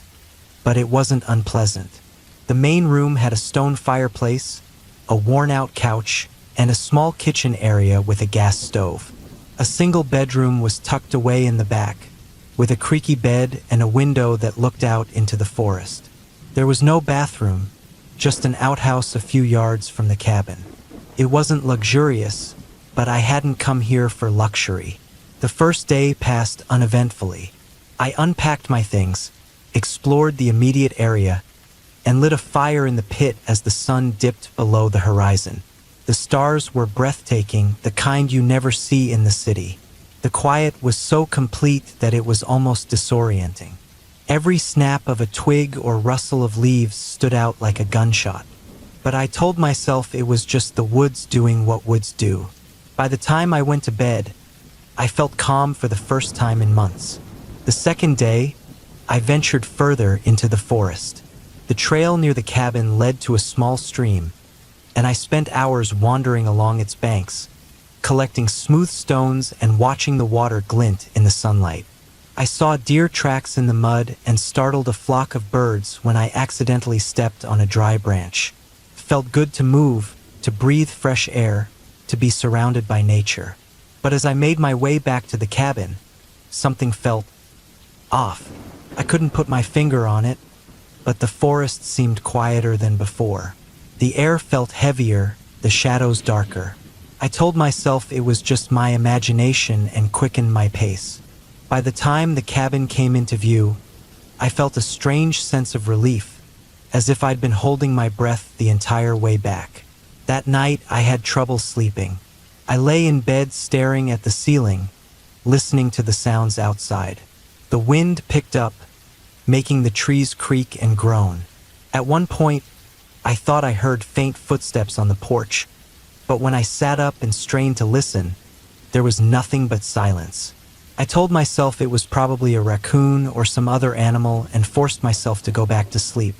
but it wasn't unpleasant. The main room had a stone fireplace, a worn-out couch, and a small kitchen area with a gas stove. A single bedroom was tucked away in the back, with a creaky bed and a window that looked out into the forest. There was no bathroom, just an outhouse a few yards from the cabin. It wasn't luxurious, but I hadn't come here for luxury. The first day passed uneventfully. I unpacked my things, explored the immediate area, and lit a fire in the pit as the sun dipped below the horizon. The stars were breathtaking, the kind you never see in the city. The quiet was so complete that it was almost disorienting. Every snap of a twig or rustle of leaves stood out like a gunshot. But I told myself it was just the woods doing what woods do. By the time I went to bed, I felt calm for the first time in months. The second day, I ventured further into the forest. The trail near the cabin led to a small stream, and I spent hours wandering along its banks, collecting smooth stones and watching the water glint in the sunlight. I saw deer tracks in the mud and startled a flock of birds when I accidentally stepped on a dry branch. It felt good to move, to breathe fresh air, to be surrounded by nature. But as I made my way back to the cabin, something felt off. I couldn't put my finger on it, but the forest seemed quieter than before. The air felt heavier, the shadows darker. I told myself it was just my imagination and quickened my pace. By the time the cabin came into view, I felt a strange sense of relief, as if I'd been holding my breath the entire way back. That night, I had trouble sleeping. I lay in bed staring at the ceiling, listening to the sounds outside. The wind picked up, making the trees creak and groan. At one point, I thought I heard faint footsteps on the porch, but when I sat up and strained to listen, there was nothing but silence. I told myself it was probably a raccoon or some other animal and forced myself to go back to sleep.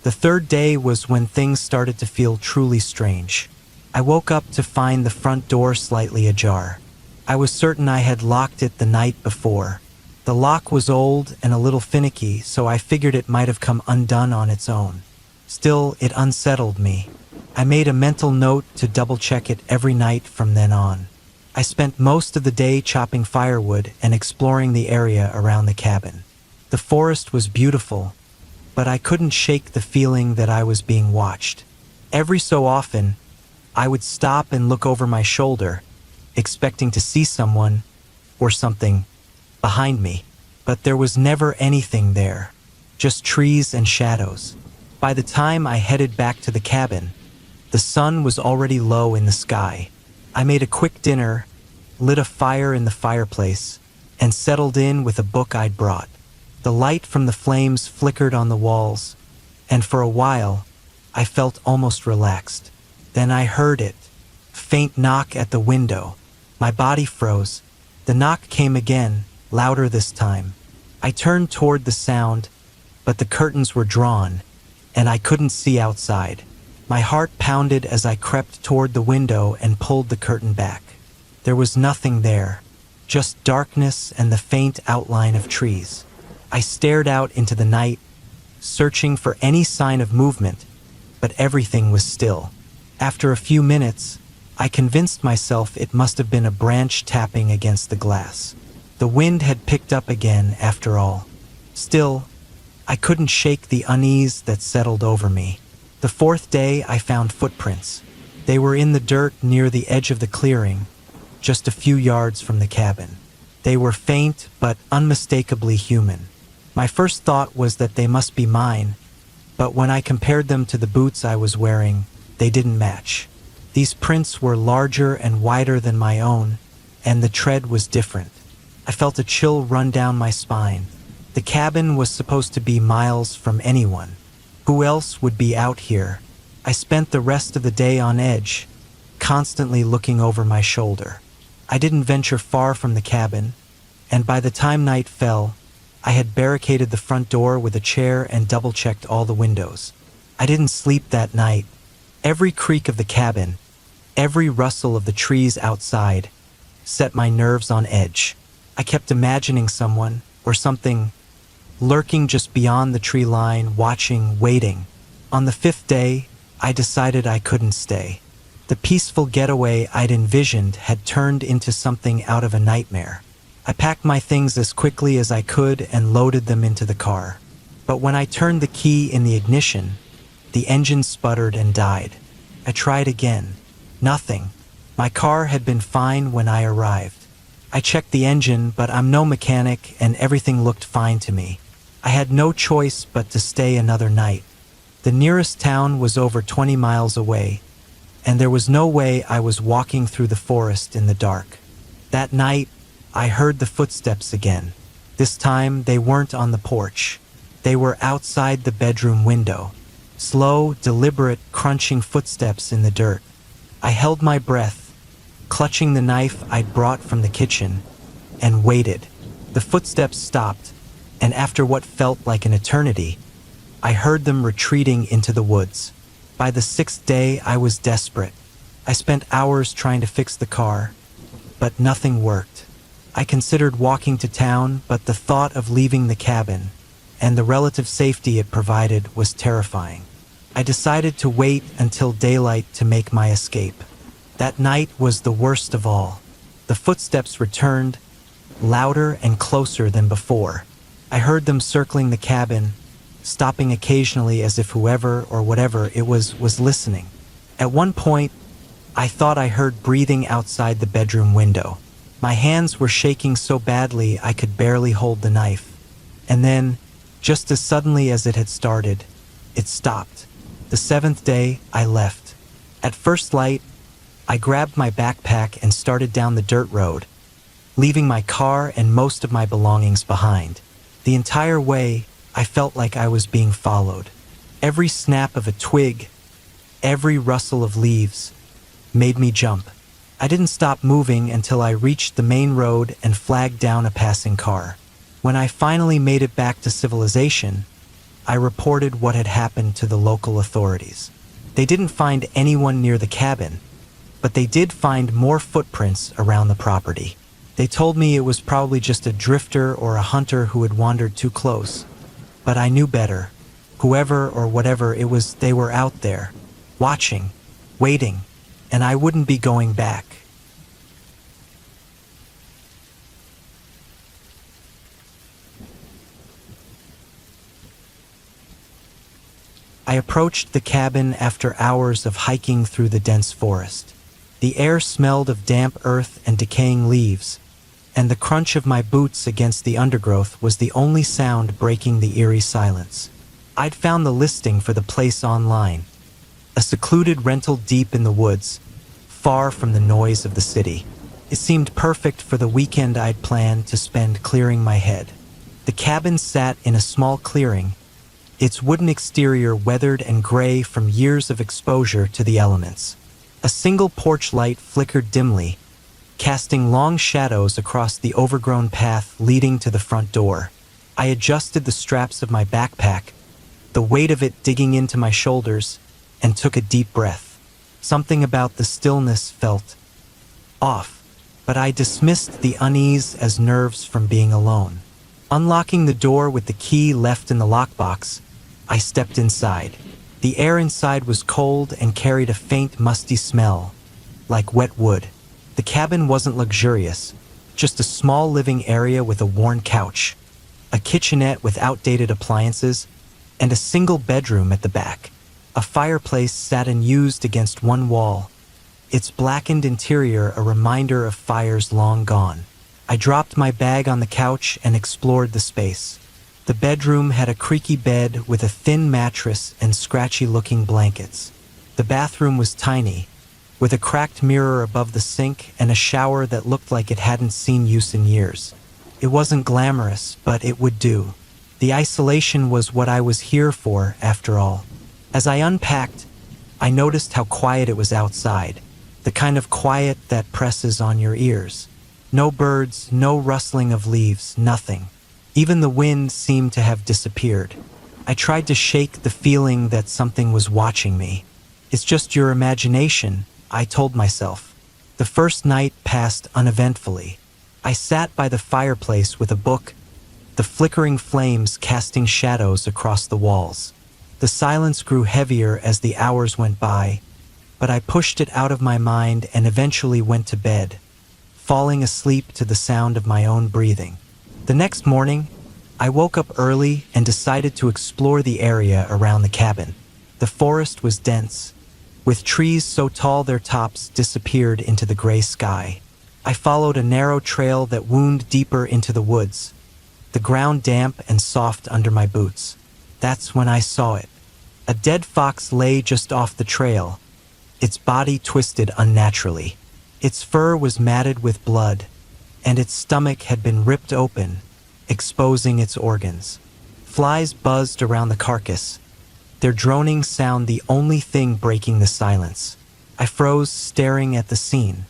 The third day was when things started to feel truly strange. I woke up to find the front door slightly ajar. I was certain I had locked it the night before. The lock was old and a little finicky, so I figured it might have come undone on its own. Still, it unsettled me. I made a mental note to double-check it every night from then on. I spent most of the day chopping firewood and exploring the area around the cabin. The forest was beautiful, but I couldn't shake the feeling that I was being watched. Every so often, I would stop and look over my shoulder, expecting to see someone or something behind me, but there was never anything there, just trees and shadows. By the time I headed back to the cabin, the sun was already low in the sky. I made a quick dinner, lit a fire in the fireplace, and settled in with a book I'd brought. The light from the flames flickered on the walls, and for a while, I felt almost relaxed. Then I heard it, a faint knock at the window. My body froze. The knock came again, louder this time. I turned toward the sound, but the curtains were drawn, and I couldn't see outside. My heart pounded as I crept toward the window and pulled the curtain back. There was nothing there, just darkness and the faint outline of trees. I stared out into the night, searching for any sign of movement, but everything was still. After a few minutes, I convinced myself it must have been a branch tapping against the glass. The wind had picked up again after all. Still, I couldn't shake the unease that settled over me. The fourth day, I found footprints. They were in the dirt near the edge of the clearing, just a few yards from the cabin. They were faint but unmistakably human. My first thought was that they must be mine, but when I compared them to the boots I was wearing, they didn't match. These prints were larger and wider than my own, and the tread was different. I felt a chill run down my spine. The cabin was supposed to be miles from anyone. Who else would be out here? I spent the rest of the day on edge, constantly looking over my shoulder. I didn't venture far from the cabin, and by the time night fell, I had barricaded the front door with a chair and double-checked all the windows. I didn't sleep that night. Every creak of the cabin, every rustle of the trees outside, set my nerves on edge. I kept imagining someone, or something, lurking just beyond the tree line, watching, waiting. On the 5th day, I decided I couldn't stay. The peaceful getaway I'd envisioned had turned into something out of a nightmare. I packed my things as quickly as I could and loaded them into the car. But when I turned the key in the ignition, the engine sputtered and died. I tried again. Nothing. My car had been fine when I arrived. I checked the engine, but I'm no mechanic and everything looked fine to me. I had no choice but to stay another night. The nearest town was over 20 miles away, and there was no way I was walking through the forest in the dark. That night, I heard the footsteps again. This time, they weren't on the porch. They were outside the bedroom window. Slow, deliberate, crunching footsteps in the dirt. I held my breath, clutching the knife I'd brought from the kitchen, and waited. The footsteps stopped, and after what felt like an eternity, I heard them retreating into the woods. By the 6th day, I was desperate. I spent hours trying to fix the car, but nothing worked. I considered walking to town, but the thought of leaving the cabin and the relative safety it provided was terrifying. I decided to wait until daylight to make my escape. That night was the worst of all. The footsteps returned, louder and closer than before. I heard them circling the cabin, stopping occasionally as if whoever or whatever it was listening. At one point, I thought I heard breathing outside the bedroom window. My hands were shaking so badly I could barely hold the knife. And then, just as suddenly as it had started, it stopped. The 7th day, I left. At first light, I grabbed my backpack and started down the dirt road, leaving my car and most of my belongings behind. The entire way, I felt like I was being followed. Every snap of a twig, every rustle of leaves, made me jump. I didn't stop moving until I reached the main road and flagged down a passing car. When I finally made it back to civilization, I reported what had happened to the local authorities. They didn't find anyone near the cabin, but they did find more footprints around the property. They told me it was probably just a drifter or a hunter who had wandered too close. But I knew better. Whoever or whatever it was, they were out there, watching, waiting, and I wouldn't be going back. I approached the cabin after hours of hiking through the dense forest. The air smelled of damp earth and decaying leaves, and the crunch of my boots against the undergrowth was the only sound breaking the eerie silence. I'd found the listing for the place online, a secluded rental deep in the woods, far from the noise of the city. It seemed perfect for the weekend I'd planned to spend clearing my head. The cabin sat in a small clearing, its wooden exterior weathered and gray from years of exposure to the elements. A single porch light flickered dimly, casting long shadows across the overgrown path leading to the front door. I adjusted the straps of my backpack, the weight of it digging into my shoulders, and took a deep breath. Something about the stillness felt off, but I dismissed the unease as nerves from being alone. Unlocking the door with the key left in the lockbox, I stepped inside. The air inside was cold and carried a faint, musty smell, like wet wood. The cabin wasn't luxurious, just a small living area with a worn couch, a kitchenette with outdated appliances, and a single bedroom at the back. A fireplace sat unused against one wall, its blackened interior a reminder of fires long gone. I dropped my bag on the couch and explored the space. The bedroom had a creaky bed with a thin mattress and scratchy-looking blankets. The bathroom was tiny, with a cracked mirror above the sink and a shower that looked like it hadn't seen use in years. It wasn't glamorous, but it would do. The isolation was what I was here for, after all. As I unpacked, I noticed how quiet it was outside, the kind of quiet that presses on your ears. No birds, no rustling of leaves, nothing. Even the wind seemed to have disappeared. I tried to shake the feeling that something was watching me. It's just your imagination, I told myself. The first night passed uneventfully. I sat by the fireplace with a book, the flickering flames casting shadows across the walls. The silence grew heavier as the hours went by, but I pushed it out of my mind and eventually went to bed, falling asleep to the sound of my own breathing. The next morning, I woke up early and decided to explore the area around the cabin. The forest was dense, with trees so tall their tops disappeared into the gray sky. I followed a narrow trail that wound deeper into the woods, the ground damp and soft under my boots. That's when I saw it. A dead fox lay just off the trail, its body twisted unnaturally. Its fur was matted with blood, and its stomach had been ripped open, exposing its organs. Flies buzzed around the carcass, their droning sound the only thing breaking the silence. I froze, staring at the scene.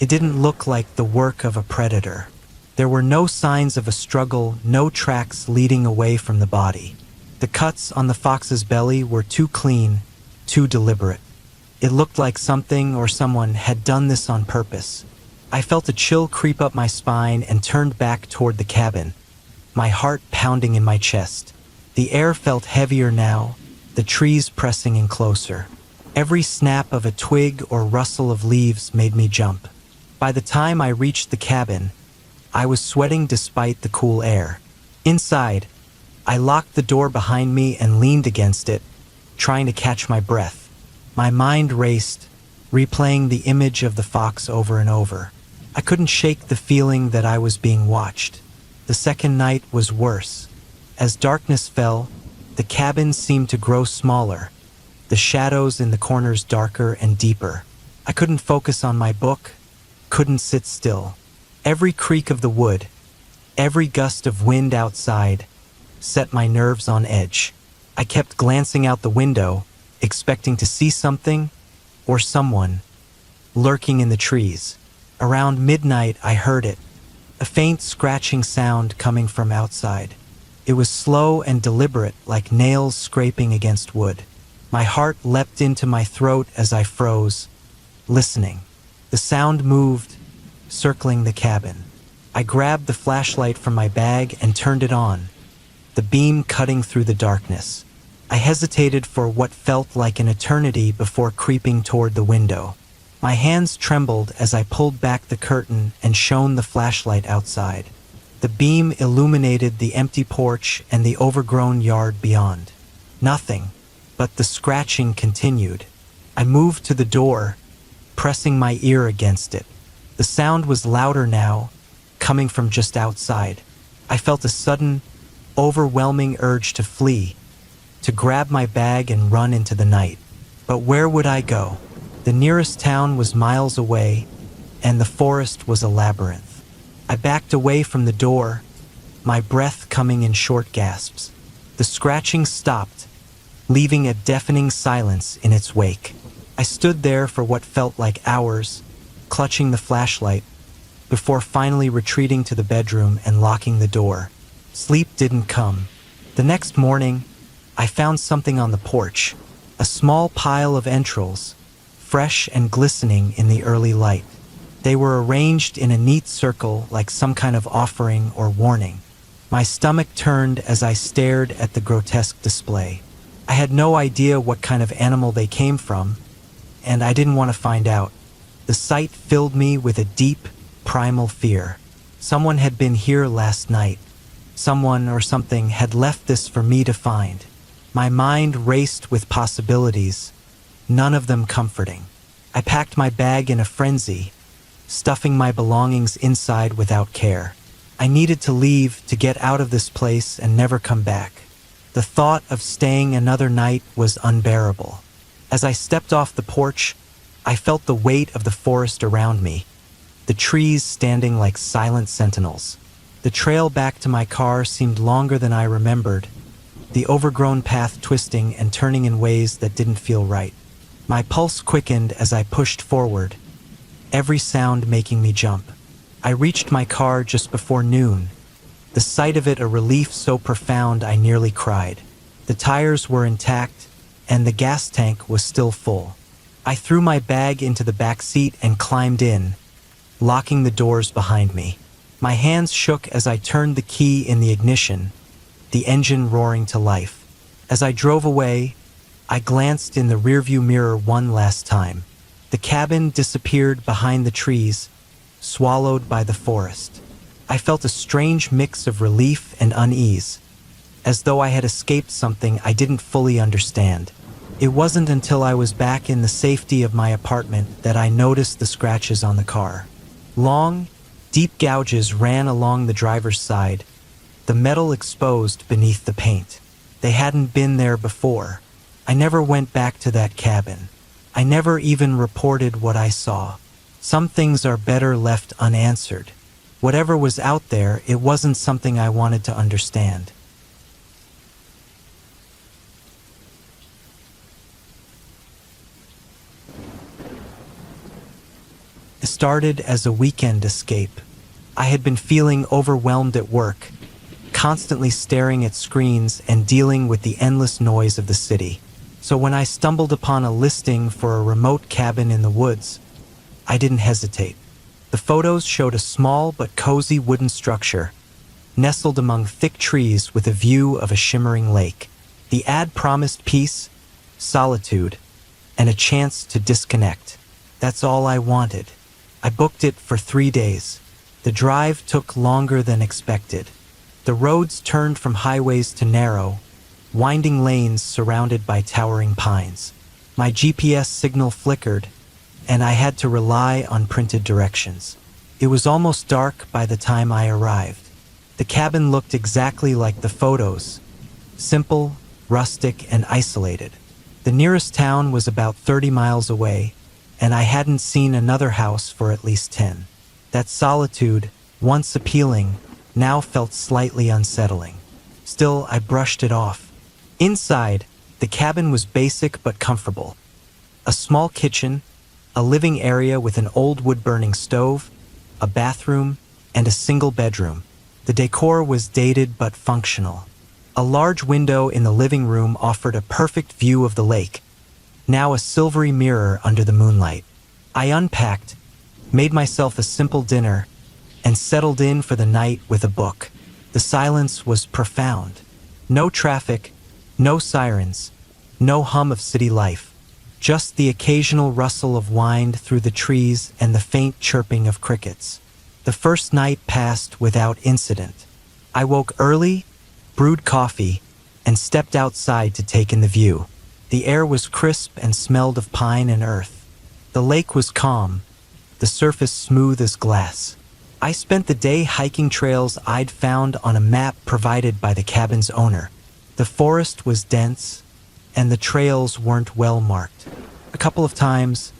It didn't look like the work of a predator. There were no signs of a struggle, no tracks leading away from the body. The cuts on the fox's belly were too clean, too deliberate. It looked like something or someone had done this on purpose. I felt a chill creep up my spine and turned back toward the cabin, my heart pounding in my chest. The air felt heavier now, the trees pressing in closer. Every snap of a twig or rustle of leaves made me jump. By the time I reached the cabin, I was sweating despite the cool air. Inside, I locked the door behind me and leaned against it, trying to catch my breath. My mind raced, replaying the image of the fox over and over. I couldn't shake the feeling that I was being watched. The second night was worse. As darkness fell, the cabin seemed to grow smaller, the shadows in the corners darker and deeper. I couldn't focus on my book, couldn't sit still. Every creak of the wood, every gust of wind outside, set my nerves on edge. I kept glancing out the window, expecting to see something or someone lurking in the trees. Around midnight, I heard it, a faint scratching sound coming from outside. It was slow and deliberate, like nails scraping against wood. My heart leapt into my throat as I froze, listening. The sound moved, circling the cabin. I grabbed the flashlight from my bag and turned it on, the beam cutting through the darkness. I hesitated for what felt like an eternity before creeping toward the window. My hands trembled as I pulled back the curtain and shone the flashlight outside. The beam illuminated the empty porch and the overgrown yard beyond. Nothing, but the scratching continued. I moved to the door, pressing my ear against it. The sound was louder now, coming from just outside. I felt a sudden, overwhelming urge to flee, to grab my bag and run into the night. But where would I go? The nearest town was miles away, and the forest was a labyrinth. I backed away from the door, my breath coming in short gasps. The scratching stopped, leaving a deafening silence in its wake. I stood there for what felt like hours, clutching the flashlight, before finally retreating to the bedroom and locking the door. Sleep didn't come. The next morning, I found something on the porch, a small pile of entrails, fresh and glistening in the early light. They were arranged in a neat circle like some kind of offering or warning. My stomach turned as I stared at the grotesque display. I had no idea what kind of animal they came from, and I didn't want to find out. The sight filled me with a deep, primal fear. Someone had been here last night. Someone or something had left this for me to find. My mind raced with possibilities, none of them comforting. I packed my bag in a frenzy, stuffing my belongings inside without care. I needed to leave, to get out of this place and never come back. The thought of staying another night was unbearable. As I stepped off the porch, I felt the weight of the forest around me, the trees standing like silent sentinels. The trail back to my car seemed longer than I remembered, the overgrown path twisting and turning in ways that didn't feel right. My pulse quickened as I pushed forward, every sound making me jump. I reached my car just before noon, the sight of it a relief so profound I nearly cried. The tires were intact, and the gas tank was still full. I threw my bag into the back seat and climbed in, locking the doors behind me. My hands shook as I turned the key in the ignition, the engine roaring to life. As I drove away, I glanced in the rearview mirror one last time. The cabin disappeared behind the trees, swallowed by the forest. I felt a strange mix of relief and unease, as though I had escaped something I didn't fully understand. It wasn't until I was back in the safety of my apartment that I noticed the scratches on the car. Long, deep gouges ran along the driver's side, the metal exposed beneath the paint. They hadn't been there before. I never went back to that cabin. I never even reported what I saw. Some things are better left unanswered. Whatever was out there, it wasn't something I wanted to understand. It started as a weekend escape. I had been feeling overwhelmed at work, constantly staring at screens and dealing with the endless noise of the city. So when I stumbled upon a listing for a remote cabin in the woods, I didn't hesitate. The photos showed a small but cozy wooden structure, nestled among thick trees with a view of a shimmering lake. The ad promised peace, solitude, and a chance to disconnect. That's all I wanted. I booked it for 3 days. The drive took longer than expected. The roads turned from highways to narrow, winding lanes surrounded by towering pines. My GPS signal flickered, and I had to rely on printed directions. It was almost dark by the time I arrived. The cabin looked exactly like the photos, simple, rustic, and isolated. The nearest town was about 30 miles away, and I hadn't seen another house for at least 10. That solitude, once appealing, now felt slightly unsettling. Still, I brushed it off. Inside, the cabin was basic but comfortable. A small kitchen, a living area with an old wood-burning stove, a bathroom, and a single bedroom. The decor was dated but functional. A large window in the living room offered a perfect view of the lake, now a silvery mirror under the moonlight. I unpacked, made myself a simple dinner, and settled in for the night with a book. The silence was profound. No traffic, no sirens, no hum of city life. Just the occasional rustle of wind through the trees and the faint chirping of crickets. The first night passed without incident. I woke early, brewed coffee, and stepped outside to take in the view. The air was crisp and smelled of pine and earth. The lake was calm, the surface smooth as glass. I spent the day hiking trails I'd found on a map provided by the cabin's owner. The forest was dense, and the trails weren't well marked. A couple of times,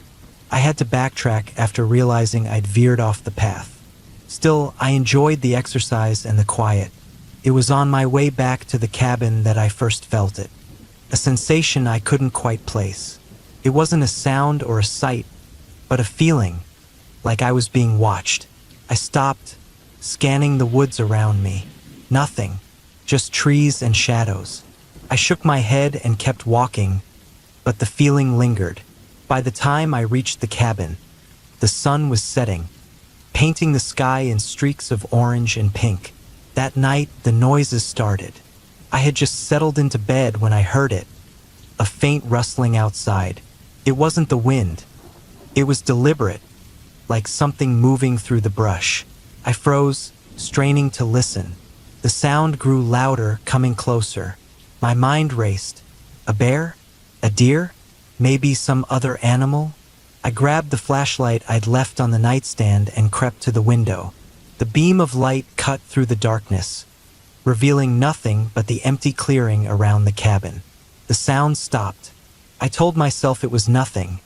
I had to backtrack after realizing I'd veered off the path. Still, I enjoyed the exercise and the quiet. It was on my way back to the cabin that I first felt it. A sensation I couldn't quite place. It wasn't a sound or a sight, but a feeling, like I was being watched. I stopped, scanning the woods around me. Nothing, just trees and shadows. I shook my head and kept walking, but the feeling lingered. By the time I reached the cabin, the sun was setting, painting the sky in streaks of orange and pink. That night, the noises started. I had just settled into bed when I heard it, a faint rustling outside. It wasn't the wind. It was deliberate, like something moving through the brush. I froze, straining to listen. The sound grew louder, coming closer. My mind raced. A bear? A deer? Maybe some other animal? I grabbed the flashlight I'd left on the nightstand and crept to the window. The beam of light cut through the darkness, revealing nothing but the empty clearing around the cabin. The sound stopped. I told myself it was nothing,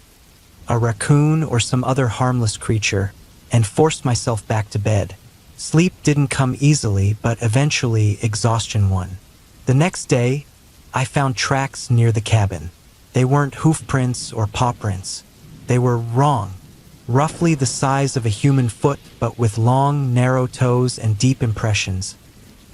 a raccoon or some other harmless creature, and forced myself back to bed. Sleep didn't come easily, but eventually exhaustion won. The next day, I found tracks near the cabin. They weren't hoof prints or paw prints. They were wrong, roughly the size of a human foot, but with long, narrow toes and deep impressions,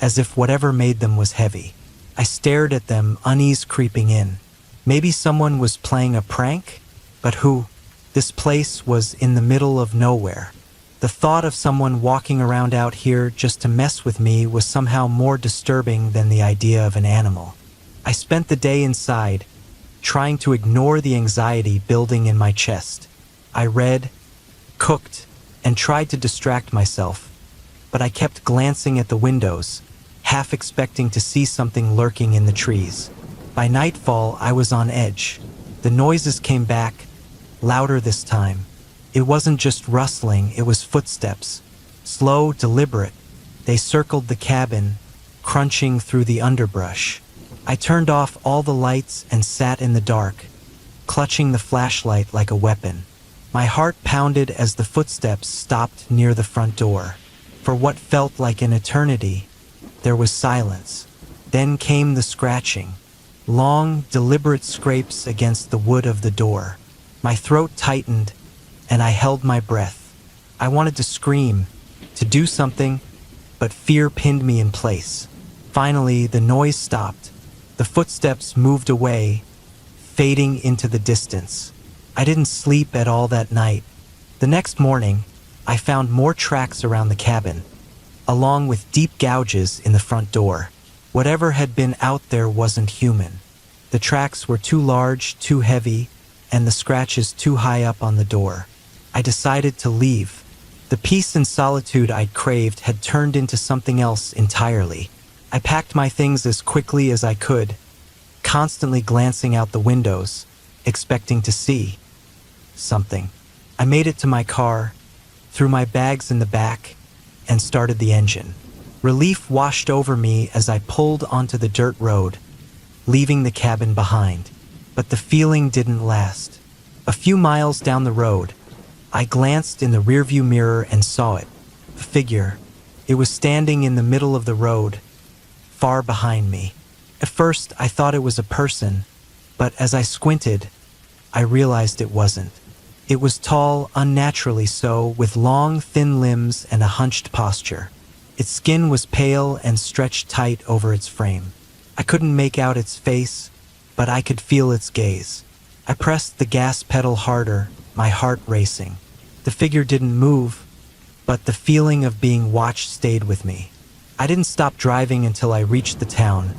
as if whatever made them was heavy. I stared at them, unease creeping in. Maybe someone was playing a prank? But who? This place was in the middle of nowhere. The thought of someone walking around out here just to mess with me was somehow more disturbing than the idea of an animal. I spent the day inside, trying to ignore the anxiety building in my chest. I read, cooked, and tried to distract myself, but I kept glancing at the windows, half expecting to see something lurking in the trees. By nightfall, I was on edge. The noises came back, louder this time. It wasn't just rustling, it was footsteps. Slow, deliberate. They circled the cabin, crunching through the underbrush. I turned off all the lights and sat in the dark, clutching the flashlight like a weapon. My heart pounded as the footsteps stopped near the front door. For what felt like an eternity, there was silence. Then came the scratching. Long, deliberate scrapes against the wood of the door. My throat tightened, and I held my breath. I wanted to scream, to do something, but fear pinned me in place. Finally, the noise stopped. The footsteps moved away, fading into the distance. I didn't sleep at all that night. The next morning, I found more tracks around the cabin, along with deep gouges in the front door. Whatever had been out there wasn't human. The tracks were too large, too heavy, and the scratches too high up on the door. I decided to leave. The peace and solitude I'd craved had turned into something else entirely. I packed my things as quickly as I could, constantly glancing out the windows, expecting to see something. I made it to my car, threw my bags in the back, and started the engine. Relief washed over me as I pulled onto the dirt road, leaving the cabin behind. But the feeling didn't last. A few miles down the road, I glanced in the rearview mirror and saw it. A figure. It was standing in the middle of the road, far behind me. At first, I thought it was a person, but as I squinted, I realized it wasn't. It was tall, unnaturally so, with long, thin limbs and a hunched posture. Its skin was pale and stretched tight over its frame. I couldn't make out its face, but I could feel its gaze. I pressed the gas pedal harder, my heart racing. The figure didn't move, but the feeling of being watched stayed with me. I didn't stop driving until I reached the town,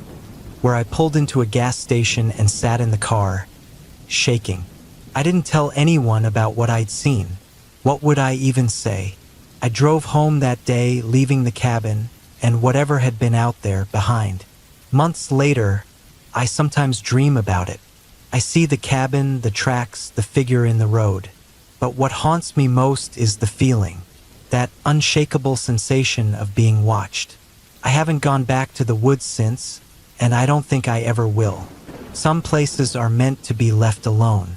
where I pulled into a gas station and sat in the car, shaking. I didn't tell anyone about what I'd seen. What would I even say? I drove home that day, leaving the cabin and whatever had been out there behind. Months later, I sometimes dream about it. I see the cabin, the tracks, the figure in the road. But what haunts me most is the feeling, that unshakable sensation of being watched. I haven't gone back to the woods since, and I don't think I ever will. Some places are meant to be left alone.